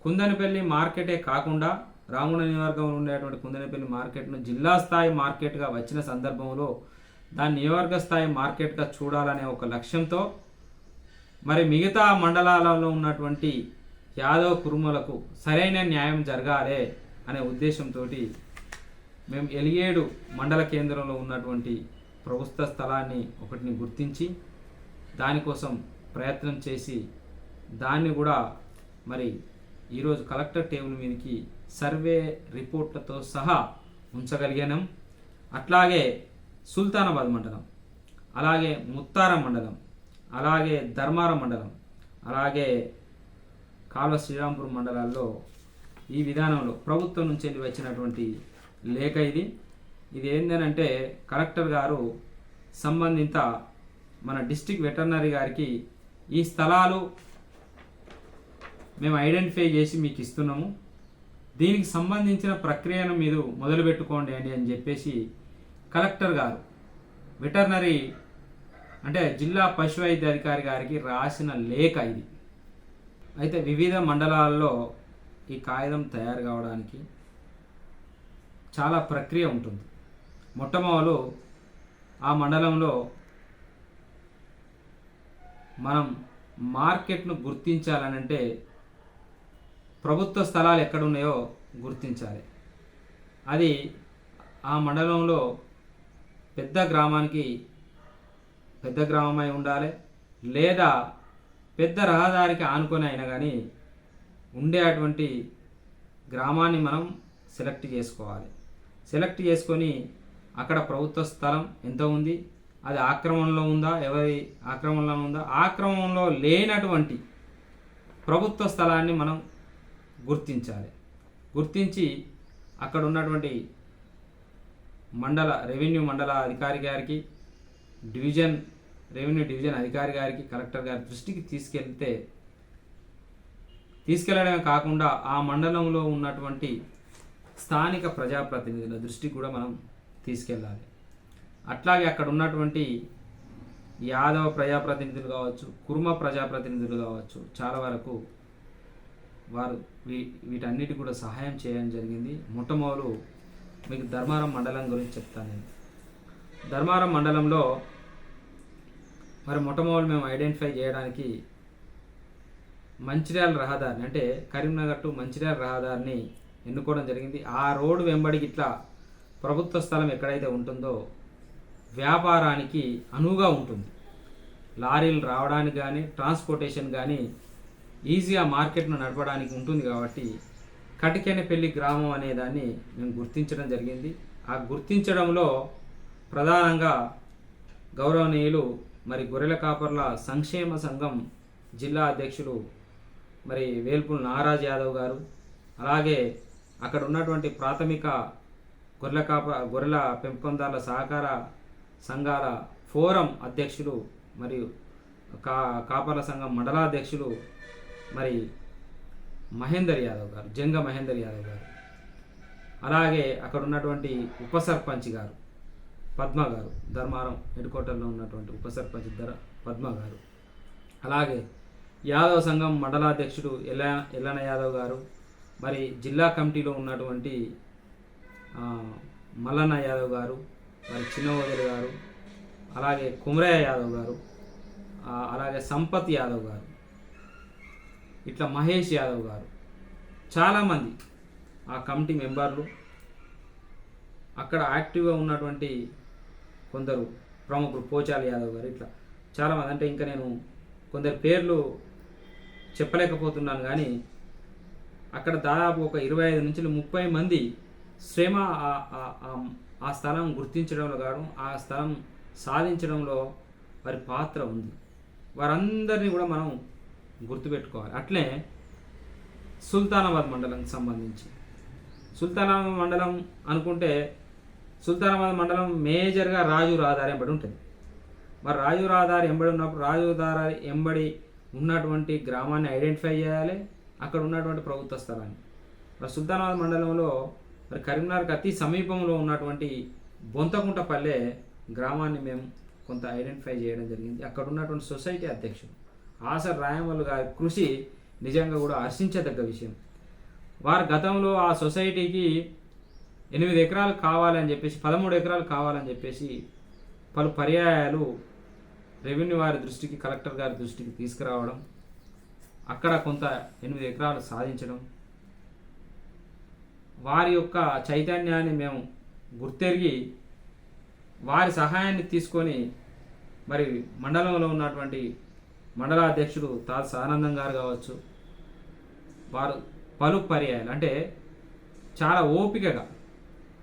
కుందనపల్లి మార్కెటే కాకుండా రామగుండ నియోజకవర్గంలో ఉండేటువంటి కుందనపల్లి మార్కెట్ను జిల్లా స్థాయి మార్కెట్గా వచ్చిన సందర్భంలో దాన్ని నియోజకవర్గ స్థాయి మార్కెట్గా చూడాలనే ఒక లక్ష్యంతో మరి మిగతా మండలాలలో ఉన్నటువంటి యాదవ్ కురుమలకు సరైన న్యాయం జరగాలి అనే ఉద్దేశంతో మేము ఎలిగేడు మండల కేంద్రంలో ఉన్నటువంటి ప్రభుత్వ స్థలాన్ని ఒకటిని గుర్తించి దానికోసం ప్రయత్నం చేసి దాన్ని కూడా మరి ఈరోజు కలెక్టర్ టేబుల్ మీదకి సర్వే రిపోర్ట్లతో సహా ఉంచగలిగాం. అట్లాగే సుల్తానాబాద్ మండలం, అలాగే ముత్తారం మండలం, అలాగే ధర్మారం మండలం, అలాగే కాల్వ శ్రీరాంపూర్ మండలాల్లో ఈ విధానంలో ప్రభుత్వం నుంచి వెళ్ళి వచ్చినటువంటి లేఖ ఇది ఏంటంటే కలెక్టర్ గారు సంబంధిత మన డిస్ట్రిక్ట్ వెటర్నరీ గారికి ఈ స్థలాలు మేము ఐడెంటిఫై చేసి మీకు ఇస్తున్నాము, దీనికి సంబంధించిన ప్రక్రియను మీరు మొదలుపెట్టుకోండి అని చెప్పేసి కలెక్టర్ గారు వెటర్నరీ అంటే జిల్లా పశు వైద్య అధికారి గారికి రాసిన లేఖ ఇది. అయితే వివిధ మండలాల్లో ఈ కాగితం తయారు కావడానికి చాలా ప్రక్రియ ఉంటుంది. మొట్టమొదలు ఆ మండలంలో మనం మార్కెట్ను గుర్తించాలనంటే ప్రభుత్వ స్థలాలు ఎక్కడున్నాయో గుర్తించాలి. అది ఆ మండలంలో పెద్ద గ్రామానికి పెద్ద గ్రామమై ఉండాలి, లేదా పెద్ద రహదారికి ఆనుకొని అయినా కానీ ఉండేటువంటి గ్రామాన్ని మనం సెలెక్ట్ చేసుకోవాలి. సెలెక్ట్ చేసుకొని అక్కడ ప్రభుత్వ స్థలం ఎంత ఉంది, అది ఆక్రమణలో ఉందా, ఎవరి ఆక్రమణలో ఉందా, ఆక్రమణలో లేనటువంటి ప్రభుత్వ స్థలాన్ని మనం గుర్తించాలి. గుర్తించి అక్కడ ఉన్నటువంటి రెవెన్యూ మండల అధికారి గారికి, రెవెన్యూ డివిజన్ అధికారి గారికి, కలెక్టర్ గారి దృష్టికి తీసుకెళ్లడమే కాకుండా ఆ మండలంలో ఉన్నటువంటి స్థానిక ప్రజాప్రతినిధుల దృష్టికి కూడా మనం తీసుకెళ్ళాలి. అట్లాగే అక్కడ ఉన్నటువంటి యాదవ ప్రజాప్రతినిధులు కావచ్చు, కుర్మ ప్రజాప్రతినిధులు కావచ్చు, చాలా వరకు వారు వీటన్నిటి కూడా సహాయం చేయడం జరిగింది. మొట్టమొదలు మీకు ధర్మారం మండలం గురించి చెప్తాను నేను. ధర్మారం మండలంలో మరి మొట్టమొదలు మేము ఐడెంటిఫై చేయడానికి మంచిర్యాల రహదారిని, అంటే కరీంనగర్ టు మంచిర్యాల రహదారిని ఎన్నుకోవడం జరిగింది. ఆ రోడ్డు వెంబడికి ఇట్లా ప్రభుత్వ స్థలం ఎక్కడైతే ఉంటుందో వ్యాపారానికి అనువుగా ఉంటుంది. లారీలు రావడానికి కానీ, ట్రాన్స్పోర్టేషన్ కానీ ఈజీగా మార్కెట్ను నడపడానికి ఉంటుంది. కాబట్టి కటికెనపల్లి గ్రామం అనే దాన్ని మేము గుర్తించడం జరిగింది. ఆ గుర్తించడంలో ప్రధానంగా గౌరవనీయులు మరి గొర్రెల కాపర్ల సంక్షేమ సంఘం జిల్లా అధ్యక్షులు మరి వేల్పుల్ నాగరాజ్ యాదవ్ గారు, అలాగే అక్కడ ఉన్నటువంటి ప్రాథమిక గొర్రెల పెంపకందారుల సహకార సంఘాల ఫోరం అధ్యక్షులు మరియు కాపర్ల సంఘం మండలాధ్యక్షులు మరి మహేందర్ యాదవ్ గారు, జంగ మహేందర్ యాదవ్ గారు, అలాగే అక్కడ ఉన్నటువంటి ఉప సర్పంచ్ గారు పద్మ గారు, ధర్మారం హెడ్ క్వార్టర్లో ఉన్నటువంటి ఉప సర్పంచ్ పద్మ గారు, అలాగే యాదవ్ సంఘం మండలాధ్యక్షుడు ఎల్లన యాదవ్ గారు, మరి జిల్లా కమిటీలో ఉన్నటువంటి మల్లన్న యాదవ్ గారు, మరి చిన్నవోదలు గారు, అలాగే కుమరయ్య యాదవ్ గారు, అలాగే సంపత్ యాదవ్ గారు, ఇట్లా మహేష్ యాదవ్ గారు, చాలామంది ఆ కమిటీ మెంబర్లు, అక్కడ యాక్టివ్గా ఉన్నటువంటి కొందరు ప్రముఖులు పోచాలి యాదవ్ గారు, ఇట్లా చాలామంది. అంటే ఇంకా నేను కొందరు పేర్లు చెప్పలేకపోతున్నాను, కానీ అక్కడ దాదాపు ఒక 25 నుంచి 30 మంది శ్రమ ఆ స్థలం గుర్తించడంలో కాదు, ఆ స్థలం సాధించడంలో వారి పాత్ర ఉంది. వారందరినీ కూడా మనం గుర్తుపెట్టుకోవాలి. అట్లే సుల్తానాబాద్ మండలంకి సంబంధించి సుల్తానాబాద్ మండలం అనుకుంటే సుల్తానాబాద్ మండలం మేజర్గా రాజు రహదారి ఎంబడి ఉంటుంది. మరి రాజు రహదారి ఎంబడి ఉన్నప్పుడు రాజు రహదారి ఎంబడి ఉన్నటువంటి గ్రామాన్ని ఐడెంటిఫై చేయాలి, అక్కడ ఉన్నటువంటి ప్రభుత్వ స్థలాన్ని. మరి సుల్తానాబాద్ మండలంలో మరి కరీంనగర్కి అతి సమీపంలో ఉన్నటువంటి బొంతకుంటపల్లె గ్రామాన్ని మేము కొంత ఐడెంటిఫై చేయడం జరిగింది. అక్కడ ఉన్నటువంటి సొసైటీ అధ్యక్షుడు ఆసర్ రాయమల్లు గారి కృషి నిజంగా కూడా హర్షించదగ్గ విషయం. వారు గతంలో ఆ సొసైటీకి 8 ఎకరాలు కావాలని చెప్పేసి 13 ఎకరాలు కావాలని చెప్పేసి పలు పర్యాయాలు రెవెన్యూ వారి దృష్టికి, కలెక్టర్ గారి దృష్టికి తీసుకురావడం, అక్కడ కొంత 8 ఎకరాలు సాధించడం, వారి యొక్క చైతన్యాన్ని మేము గుర్తెరిగి వారి సహాయాన్ని తీసుకొని మరి మండలంలో ఉన్నటువంటి మండల అధ్యక్షుడు తాత సానందం గారు కావచ్చు, వారు పలు పర్యాయాలు అంటే చాలా ఓపికగా,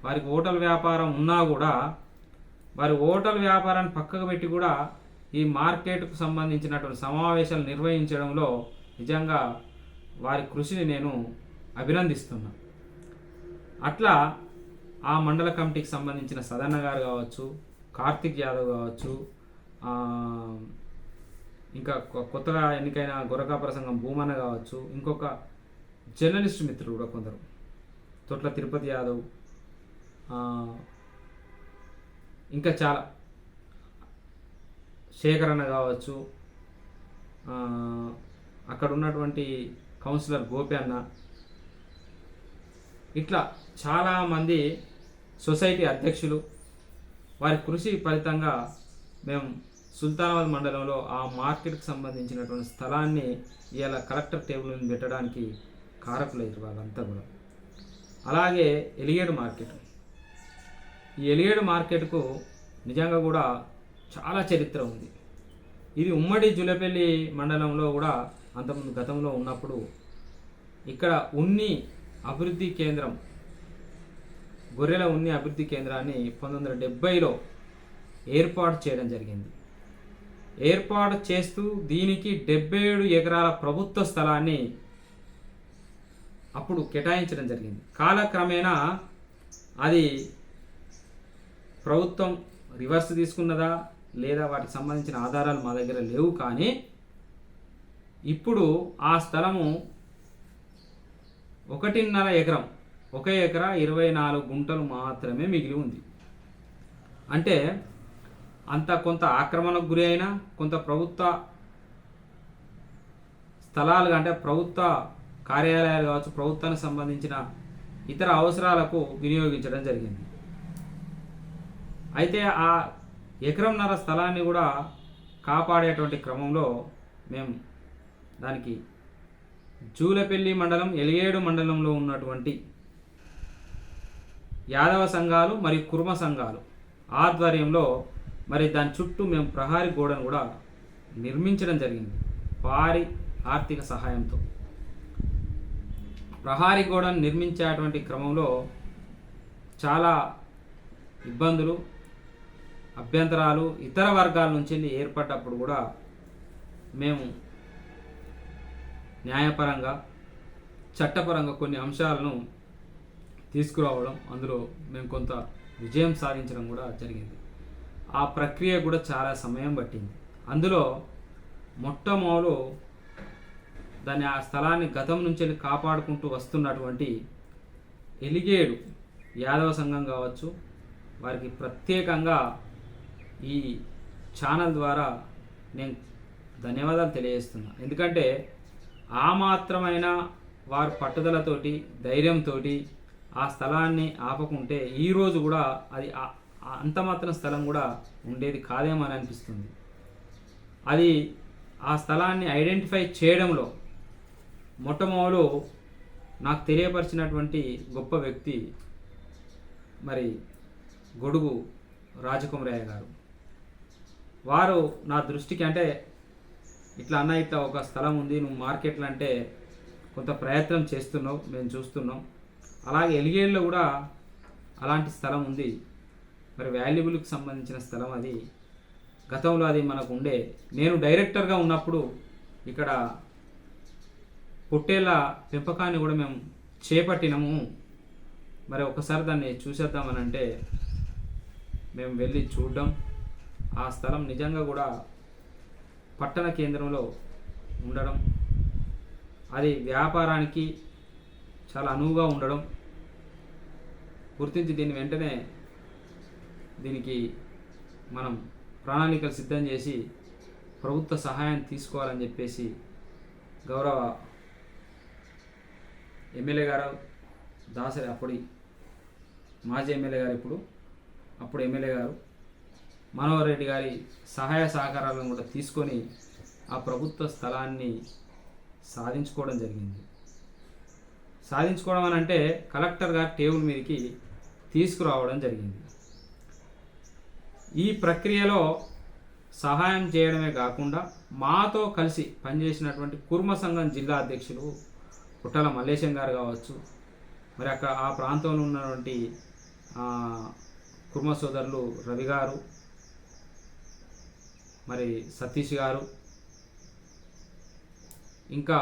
వారికి హోటల్ వ్యాపారం ఉన్నా కూడా వారి హోటల్ వ్యాపారాన్ని పక్కకు పెట్టి కూడా ఈ మార్కెట్కు సంబంధించినటువంటి సమావేశాలు నిర్వహించడంలో నిజంగా వారి కృషిని నేను అభినందిస్తున్నాను. అట్లా ఆ మండల కమిటీకి సంబంధించిన సదన్న గారు కావచ్చు, కార్తిక్ యాదవ్ కావచ్చు, ఇంకా కొత్తగా ఎన్నికైన గొర్రెకాపర సంఘం భూమన్న కావచ్చు, ఇంకొక జర్నలిస్ట్ మిత్రులు కూడా కొందరు, తొట్ల తిరుపతి యాదవ్, ఇంకా చాలా శేఖరణ కావచ్చు, అక్కడ ఉన్నటువంటి కౌన్సిలర్ గోపి అన్న, ఇట్లా చాలామంది సొసైటీ అధ్యక్షులు, వారి కృషి ఫలితంగా మేము సుల్తానాబాద్ మండలంలో ఆ మార్కెట్కి సంబంధించినటువంటి స్థలాన్ని ఇవాళ కలెక్టర్ టేబుల్ మీద పెట్టడానికి కారకులయ్యారు వాళ్ళంతా కూడా. అలాగే ఎలిగేడు మార్కెట్, ఈ ఎలిగేడు మార్కెట్కు నిజంగా కూడా చాలా చరిత్ర ఉంది. ఇది ఉమ్మడి జులపల్లి మండలంలో కూడా అంతకుముందు గతంలో ఉన్నప్పుడు ఇక్కడ ఉన్ని అభివృద్ధి కేంద్రం గొర్రెల ఉన్ని అభివృద్ధి కేంద్రాన్ని 1970లో ఏర్పాటు చేయడం జరిగింది. ఏర్పాటు చేస్తూ దీనికి 77 ఎకరాల ప్రభుత్వ స్థలాన్ని అప్పుడు కేటాయించడం జరిగింది. కాలక్రమేణా అది ప్రభుత్వం రివర్స్ తీసుకున్నదా లేదా వాటికి సంబంధించిన ఆధారాలు మా దగ్గర లేవు. కానీ ఇప్పుడు ఆ స్థలము 1.5 ఎకరం, 1 ఎకరా 24 గుంటలు మాత్రమే మిగిలి ఉంది. అంటే అంత కొంత ఆక్రమణకు గురి అయినా, కొంత ప్రభుత్వ స్థలాలు అంటే ప్రభుత్వ కార్యాలయాలు కావచ్చు, ప్రభుత్వానికి సంబంధించిన ఇతర అవసరాలకు వినియోగించడం జరిగింది. అయితే ఆ 1.5 ఎకరం స్థలాన్ని కూడా కాపాడేటువంటి క్రమంలో మేము దానికి జూలపల్లి మండలం, ఎలియేడు మండలంలో ఉన్నటువంటి యాదవ సంఘాలు మరియు కుర్మ సంఘాలు ఆధ్వర్యంలో మరి దాని చుట్టూ మేము ప్రహారీ గోడను కూడా నిర్మించడం జరిగింది. వారి ఆర్థిక సహాయంతో ప్రహారీ గోడను నిర్మించేటువంటి క్రమంలో చాలా ఇబ్బందులు, అభ్యంతరాలు ఇతర వర్గాల నుంచి ఏర్పడ్డప్పుడు కూడా మేము న్యాయపరంగా, చట్టపరంగా కొన్ని అంశాలను తీసుకురావడం, అందులో మేము కొంత విజయం సాధించడం కూడా జరిగింది. ఆ ప్రక్రియ కూడా చాలా సమయం పట్టింది. అందులో మొట్టమొదలు దాన్ని ఆ స్థలాన్ని గతం నుంచి కాపాడుకుంటూ వస్తున్నటువంటి ఎలిగేడు యాదవ సంఘం కావచ్చు, వారికి ప్రత్యేకంగా ఈ ఛానల్ ద్వారా నేను ధన్యవాదాలు తెలియజేస్తున్నా. ఎందుకంటే ఆ మాత్రమైన వారు పట్టుదలతోటి, ధైర్యంతో ఆ స్థలాన్ని ఆపకుంటే ఈరోజు కూడా అది అంత మాత్రం స్థలం కూడా ఉండేది కాదేమో అని అనిపిస్తుంది. అది ఆ స్థలాన్ని ఐడెంటిఫై చేయడంలో మొట్టమొదలు నాకు తెలియపరిచినటువంటి గొప్ప వ్యక్తి మరి గొడుగు రాజకుమరయ్య గారు. వారు నా దృష్టికి అంటే ఇట్లా అన్న, ఇట్లా ఒక స్థలం ఉంది, నువ్వు మార్కెట్లో అంటే కొంత ప్రయత్నం చేస్తున్నావు, మేము చూస్తున్నాం. అలాగే ఎలిగేడులో కూడా అలాంటి స్థలం ఉంది, మరి వాల్యుబుల్కి సంబంధించిన స్థలం అది. గతంలో అది మనకు ఉండే, నేను డైరెక్టర్గా ఉన్నప్పుడు ఇక్కడ పొట్టేళ్ళ పెంపకాన్ని కూడా మేము చేపట్టినాము. మరి ఒకసారి దాన్ని చూసేద్దామని అంటే మేము వెళ్ళి చూడడం, ఆ స్థలం నిజంగా కూడా పట్టణ కేంద్రంలో ఉండడం, అది వ్యాపారానికి చాలా అనువుగా ఉండడం గుర్తించి దీన్ని వెంటనే దీనికి మనం ప్రణాళికలు సిద్ధం చేసి ప్రభుత్వ సహాయం తీసుకోవాలని చెప్పేసి గౌరవ ఎమ్మెల్యే గారు దాసరి, అప్పుడు మాజీ ఎమ్మెల్యే గారు, అప్పుడు ఎమ్మెల్యే గారు మనోహర్ రెడ్డి గారి సహాయ సహకారాలను కూడా తీసుకొని ఆ ప్రభుత్వ స్థలాన్ని సాధించుకోవడం జరిగింది. సాధించుకోవడం అని అంటే కలెక్టర్ గారు టేబుల్ మీదకి తీసుకురావడం జరిగింది. ఈ ప్రక్రియలో సహాయం చేయడమే కాకుండా మాతో కలిసి పనిచేసినటువంటి కుర్మ సంఘం జిల్లా అధ్యక్షులు పుట్టల మల్లేశం గారు కావచ్చు, మరి అక్కడ ఆ ప్రాంతంలో ఉన్నటువంటి కుర్మ సోదరులు రవి గారు, మరి సతీష్ గారు, ఇంకా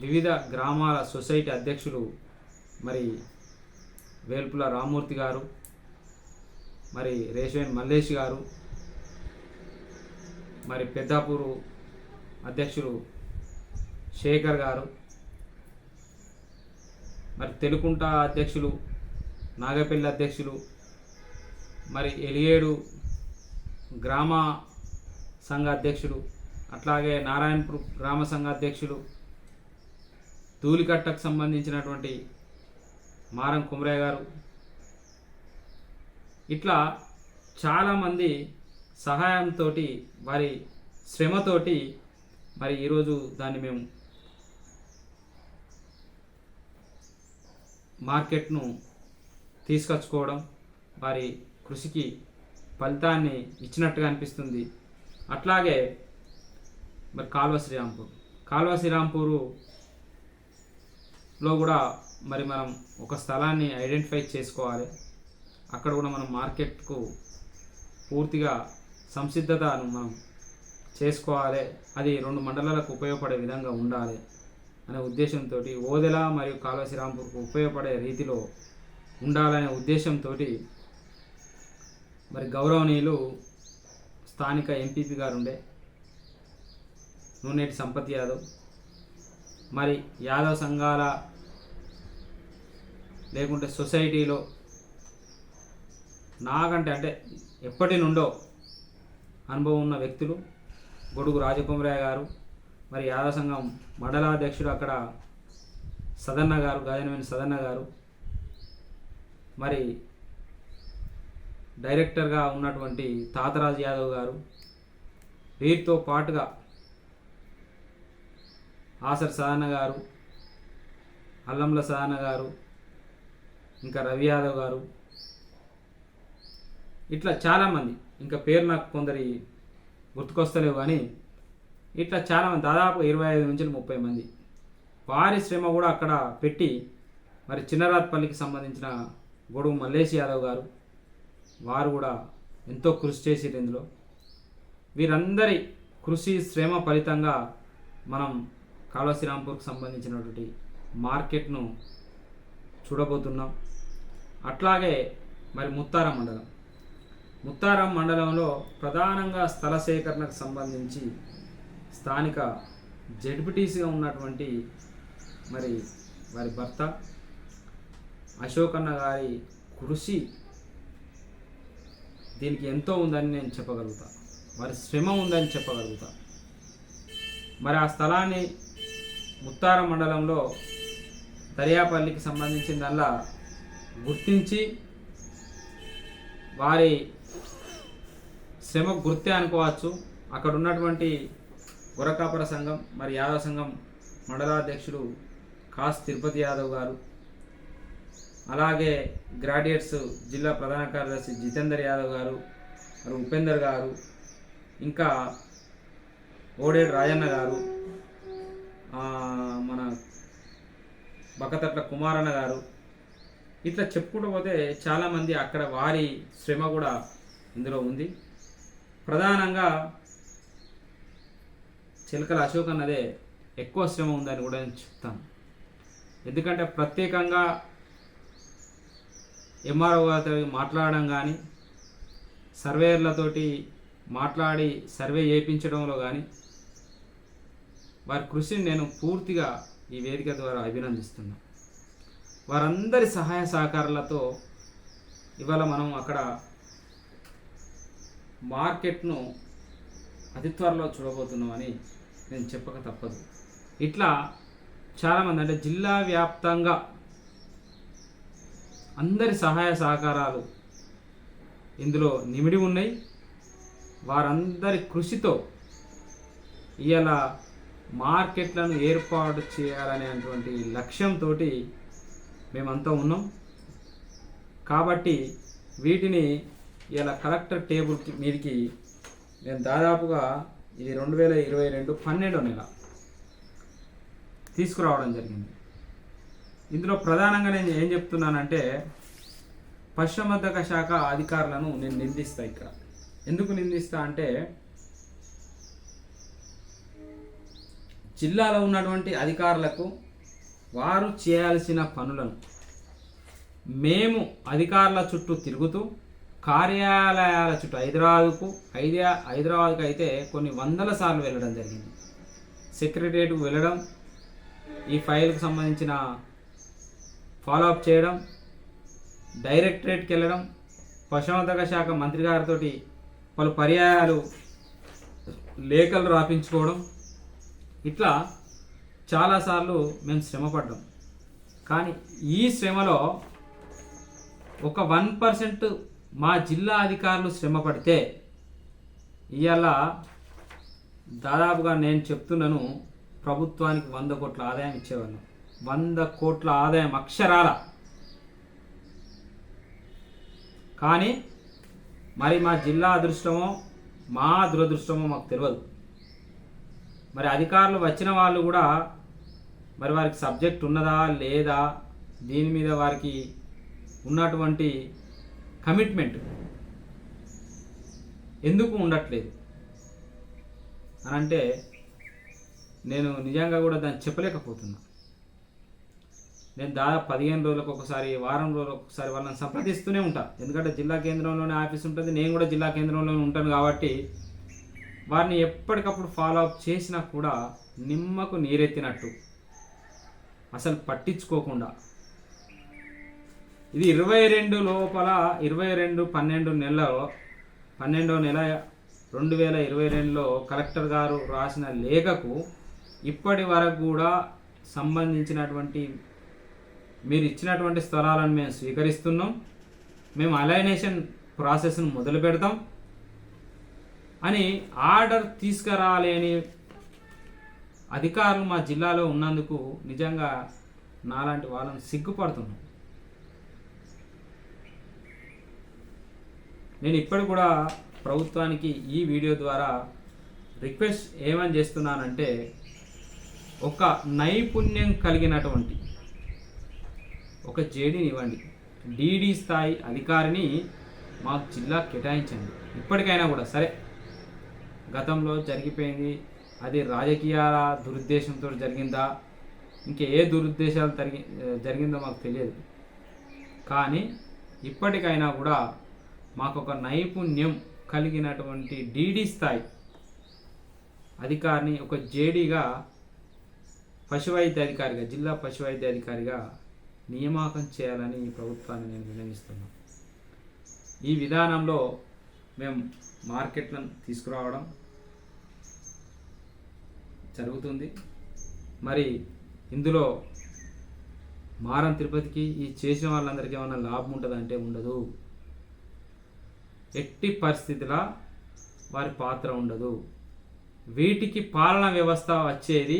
వివిధ గ్రామాల సొసైటీ అధ్యక్షులు మరి వేల్పుల రామూర్తి గారు, మరి రేషవేన్ మల్లేష్ గారు, మరి పెద్దాపూరు అధ్యక్షులు శేఖర్ గారు, మరి తెలుకుంట అధ్యక్షులు నాగపల్లి అధ్యక్షులు, మరి ఎలియేడు గ్రామ సంఘ అధ్యక్షుడు, అట్లాగే నారాయణపూర్ గ్రామ సంఘ అధ్యక్షులు, ధూళికట్టకు సంబంధించినటువంటి మారం కుమరయ్య గారు, ఇట్లా చాలామంది సహాయంతో, వారి శ్రమతోటి మరి ఈరోజు దాన్ని మేము మార్కెట్ను తీసుకొచ్చుకోవడం, వారి కృషికి ఫలితాన్ని ఇచ్చినట్టుగా అనిపిస్తుంది. అట్లాగే మరి కాల్వ శ్రీరాంపూర్లో కూడా మరి మనం ఒక స్థలాన్ని ఐడెంటిఫై చేసుకోవాలి. అక్కడ కూడా మనం మార్కెట్కు పూర్తిగా సంసిద్ధతను మనం చేసుకోవాలి. అది 2 మండలాలకు ఉపయోగపడే విధంగా ఉండాలి అనే ఉద్దేశంతో ఓదెల మరియు కాల్వ శ్రీరాంపూర్కు ఉపయోగపడే రీతిలో ఉండాలనే ఉద్దేశంతో మరి గౌరవనీయులు స్థానిక ఎంపీపీ గారు ఉండే నూనెటి సంపత్ యాదవ్, మరి యాదవ్ సంఘాల లేకుంటే సొసైటీలో నాకంటే అంటే ఎప్పటి నుండో అనుభవం ఉన్న వ్యక్తులు గొడుగు రాజకుమారయ్య గారు, మరి యాదవ సంఘం మండలాధ్యక్షుడు అక్కడ సదన్న గారు, గాజనవేని సదన్న గారు, మరి డైరెక్టర్గా ఉన్నటువంటి తాతరాజు యాదవ్ గారు, వీరితో పాటుగా ఆసర్ సదన్న గారు, అల్లంల సదన్న గారు, ఇంకా రవి యాదవ్ గారు, ఇట్లా చాలామంది, ఇంకా పేరు నాకు కొందరి గుర్తుకొస్తలేవు కానీ ఇట్లా చాలామంది, దాదాపు 25 నుంచి 30 మంది వారి శ్రమ కూడా అక్కడ పెట్టి, మరి చిన్నరాత్పల్లికి సంబంధించిన గొడుగు మల్లేష్ యాదవ్ గారు, వారు కూడా ఎంతో కృషి చేసిరు ఇందులో. వీరందరి కృషి శ్రమ ఫలితంగా మనం కాల్వ శ్రీరాంపూర్కి సంబంధించినటువంటి మార్కెట్ను చూడబోతున్నాం. అట్లాగే మరి ముత్తారం మండలంలో ప్రధానంగా స్థల సేకరణకు సంబంధించి స్థానిక జడ్పీటీసీగా ఉన్నటువంటి మరి వారి భర్త అశోక్ అన్న గారి కృషి దీనికి ఎంతో ఉందని నేను చెప్పగలుగుతా, వారి శ్రమ ఉందని చెప్పగలుగుతా. మరి ఆ స్థలాన్ని ముత్తారం మండలంలో దర్యాపల్లికి సంబంధించిందల్లా గుర్తించి వారి శ్రమ గుర్తే అనుకోవచ్చు. అక్కడ ఉన్నటువంటి గురకాపుర సంఘం మరి యాదవ సంఘం మండలాధ్యక్షుడు కాస్ తిరుపతి యాదవ్ గారు, అలాగే గ్రాడ్యుయేట్స్ జిల్లా ప్రధాన కార్యదర్శి జితేందర్ యాదవ్ గారు, మరి ఉపేందర్ గారు, ఇంకా ఓడేడు రాజన్న గారు, మన బకతట్ల కుమారన్న గారు, ఇట్లా చెప్పుకుంటూ పోతే చాలామంది అక్కడ వారి శ్రమ కూడా ఇందులో ఉంది. ప్రధానంగా చిలకల అశోక్ అన్నదే ఎక్కువ శ్రమ ఉందని కూడా నేను చెప్తాను. ఎందుకంటే ప్రత్యేకంగా ఎంఆర్ఓ గారితో మాట్లాడడం కానీ, సర్వేయర్లతోటి మాట్లాడి సర్వే చేయించడంలో కానీ వారి కృషిని నేను పూర్తిగా ఈ వేదిక ద్వారా అభినందిస్తున్నాను. వారందరి సహాయ సహకారాలతో ఇవాళ మనం అక్కడ మార్కెట్ను అతి త్వరలో చూడబోతున్నామని నేను చెప్పక తప్పదు. ఇట్లా చాలామంది అంటే జిల్లా వ్యాప్తంగా అందరి సహాయ సహకారాలు ఇందులో నిమిడి ఉన్నాయి. వారందరి కృషితో ఇవాళ మార్కెట్లను ఏర్పాటు చేయాలనేటువంటి లక్ష్యంతో మేమంతా ఉన్నాం. కాబట్టి వీటిని ఇలా కలెక్టర్ టేబుల్ మీదకి నేను దాదాపుగా ఇది 2022 12వ నెల తీసుకురావడం జరిగింది. ఇందులో ప్రధానంగా నేను ఏం చెప్తున్నానంటే పశుసంవర్ధక శాఖ అధికారులను నేను నిందిస్తా. ఇక్కడ ఎందుకు నిందిస్తా అంటే జిల్లాలో ఉన్నటువంటి అధికారులకు వారు చేయాల్సిన పనులను మేము అధికారుల చుట్టూ తిరుగుతూ కార్యాలయాల చుట్టూ హైదరాబాద్కు అయితే కొన్ని వందల సార్లు వెళ్ళడం జరిగింది. సెక్రటరియట్కు వెళ్ళడం, ఈ ఫైల్కు సంబంధించిన ఫాలోఅప్ చేయడం, డైరెక్టరేట్కి వెళ్ళడం, పశుసంవర్ధక శాఖ మంత్రి గారితో పలు పర్యాయాలు లేఖలు రాపించుకోవడం, ఇట్లా చాలాసార్లు మేము శ్రమపడ్డాం. కానీ ఈ శ్రమలో ఒక 1% మా జిల్లా అధికారులు శ్రమ పడితే ఇవాళ దాదాపుగా నేను చెప్తున్నాను ప్రభుత్వానికి 100 కోట్ల ఆదాయం ఇచ్చేవాళ్ళం. 100 కోట్ల ఆదాయం అక్షరాల. కానీ మరి మా జిల్లా అదృష్టమో మా దురదృష్టమో మాకు తెలియదు. మరి అధికారులు వచ్చిన వాళ్ళు కూడా మరి వారికి సబ్జెక్ట్ ఉన్నదా లేదా, దీని మీద వారికి ఉన్నటువంటి కమిట్మెంట్ ఎందుకు ఉండట్లేదు అని అంటే నేను నిజంగా కూడా దాన్ని చెప్పలేకపోతున్నా. నేను దాదాపు 15 రోజులకు ఒకసారి, వారం రోజులకు ఒకసారి వాళ్ళని సంప్రదిస్తూనే ఉంటాను. ఎందుకంటే జిల్లా కేంద్రంలోనే ఆఫీస్ ఉంటుంది, నేను కూడా జిల్లా కేంద్రంలోనే ఉంటాను కాబట్టి వారిని ఎప్పటికప్పుడు ఫాలో అప్ చేసినా కూడా నిమ్మకు నీరెత్తినట్టు అసలు పట్టించుకోకుండా, ఇది 22 లోపల 12 నెలలో 12వ నెల 2022లో కలెక్టర్ గారు రాసిన లేఖకు ఇప్పటి వరకు కూడా సంబంధించినటువంటి మీరు ఇచ్చినటువంటి స్థలాలను మేము స్వీకరిస్తున్నాం, మేము అలైనేషన్ ప్రాసెస్ను మొదలు పెడతాం అని ఆర్డర్ తీసుకురాలేని అధికారులు మా జిల్లాలో ఉన్నందుకు నిజంగా నాలాంటి వాళ్ళని సిగ్గుపడుతున్నాం. నేను ఇప్పుడు కూడా ప్రభుత్వానికి ఈ వీడియో ద్వారా రిక్వెస్ట్ ఏమని చేస్తున్నానంటే, ఒక నైపుణ్యం కలిగినటువంటి ఒక జేడీని ఇవ్వండి, డీడీ స్థాయి అధికారిని మాకు జిల్లా కేటాయించండి. ఇప్పటికైనా కూడా సరే, గతంలో జరిగిపోయింది, అది రాజకీయాల దురుద్దేశంతో జరిగిందా, ఇంకే ఏ దురుద్దేశాలు జరిగిందో మాకు తెలియదు. కానీ ఇప్పటికైనా కూడా మాకు ఒక నైపుణ్యం కలిగినటువంటి డీడీ స్థాయి అధికారిని ఒక జేడీగా పశువైద్యాధికారిగా, జిల్లా పశువైద్యాధికారిగా నియామకం చేయాలని ప్రభుత్వాన్ని నేను విన్నవిస్తున్నాను. ఈ విధానంలో మేము మార్కెట్లను తీసుకురావడం జరుగుతుంది. మరి ఇందులో మారం తిరుపతికి ఈ చేసిన వాళ్ళందరికీ ఏమైనా లాభం ఉంటుందంటే ఉండదు. ఎట్టి పరిస్థితిలో వారి పాత్ర ఉండదు. వీటికి పాలన వ్యవస్థ వచ్చేది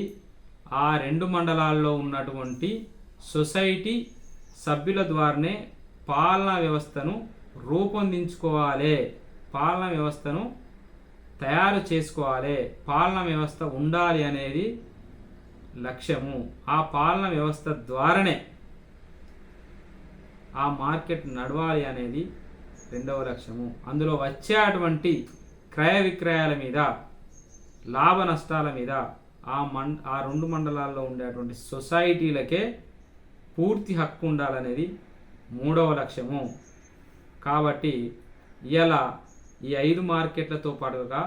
ఆ 2 మండలాల్లో ఉన్నటువంటి సొసైటీ సభ్యుల ద్వారానే పాలనా వ్యవస్థను రూపొందించుకోవాలి, పాలనా వ్యవస్థను తయారు చేసుకోవాలి, పాలనా వ్యవస్థ ఉండాలి అనేది లక్ష్యము. ఆ పాలనా వ్యవస్థ ద్వారానే ఆ మార్కెట్ నడవాలి అనేది 2వ లక్ష్యము. అందులో వచ్చేటువంటి క్రయ విక్రయాల మీద, లాభ నష్టాల మీద ఆ 2 మండలాల్లో ఉండేటువంటి సొసైటీలకే పూర్తి హక్కు ఉండాలనేది 3వ లక్ష్యము. కాబట్టి ఇలా ఈ 5 మార్కెట్లతో పాటుగా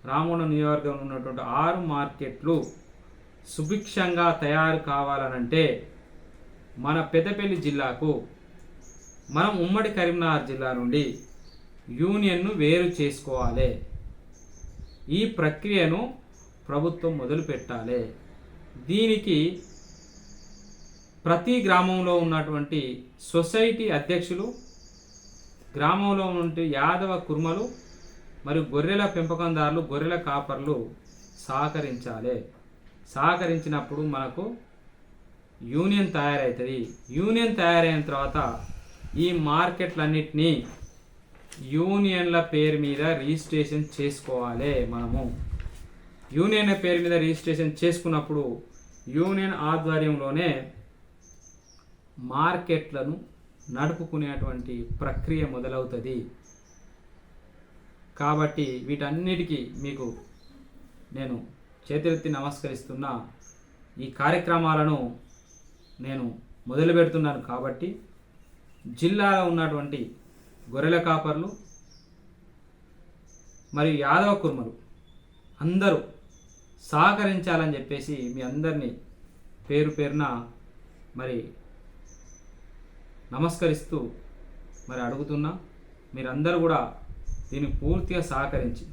రామగుండం నియోజకవర్గంలో ఉన్నటువంటి 6 మార్కెట్లు సుభిక్షంగా తయారు కావాలనంటే మన పెద్దపల్లి జిల్లాకు, మనం ఉమ్మడి కరీంనగర్ జిల్లా నుండి యూనియన్ను వేరు చేసుకోవాలి. ఈ ప్రక్రియను ప్రభుత్వం మొదలు పెట్టాలి. దీనికి ప్రతి గ్రామంలో ఉన్నటువంటి సొసైటీ అధ్యక్షులు, గ్రామంలో ఉన్నటువంటి యాదవ కుర్మలు మరియు గొర్రెల పెంపకందారులు, గొర్రెల కాపర్లు సహకరించాలి. సహకరించినప్పుడు మనకు యూనియన్ తయారవుతుంది. యూనియన్ తయారైన తర్వాత ఈ మార్కెట్లన్నిటినీ యూనియన్ల పేరు మీద రిజిస్ట్రేషన్ చేసుకోవాలి. మనము యూనియన్ల పేరు మీద రిజిస్ట్రేషన్ చేసుకున్నప్పుడు యూనియన్ ఆధ్వర్యంలోనే మార్కెట్లను నడుపుకునేటువంటి ప్రక్రియ మొదలవుతుంది. కాబట్టి వీటన్నిటికీ మీకు నేను చేతులెత్తి నమస్కరిస్తున్న. ఈ కార్యక్రమాలను నేను మొదలు పెడుతున్నాను కాబట్టి జిల్లాలో ఉన్నటువంటి గొర్రెల కాపర్లు మరియు యాదవ కుర్మలు అందరూ సహకరించాలని చెప్పేసి మీ అందరినీ పేరు పేరున మరి నమస్కరిస్తూ మరి అడుగుతున్నా. మీరందరూ కూడా దీన్ని పూర్తిగా సహకరించి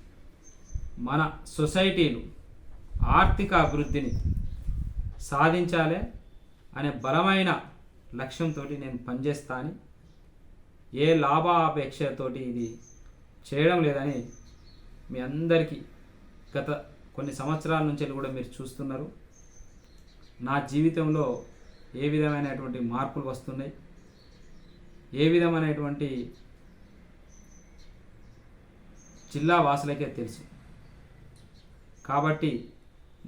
మన సొసైటీలు ఆర్థిక అభివృద్ధిని సాధించాలి అనే బలమైన లక్ష్యంతో నేను పనిచేస్తాను. ఏ లాభాపేక్షతోటి ఇది చేయడం లేదని మీ అందరికీ గత కొన్ని సంవత్సరాల నుంచి కూడా మీరు చూస్తున్నారు. నా జీవితంలో ఏ విధమైనటువంటి మార్పులు వస్తున్నాయి, ఏ విధమైనటువంటి జిల్లా వాసులకే తెలుసు. కాబట్టి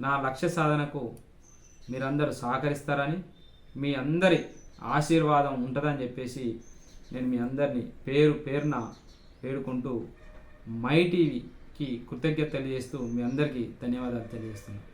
నా లక్ష్య సాధనకు మీరందరూ సహకరిస్తారని, మీ అందరి ఆశీర్వాదం ఉంటుందని చెప్పేసి నేను మీ అందరినీ పేరు పేరున వేడుకుంటూ మై టీవీకి కృతజ్ఞత తెలియజేస్తూ మీ అందరికీ ధన్యవాదాలు తెలియజేస్తున్నాను.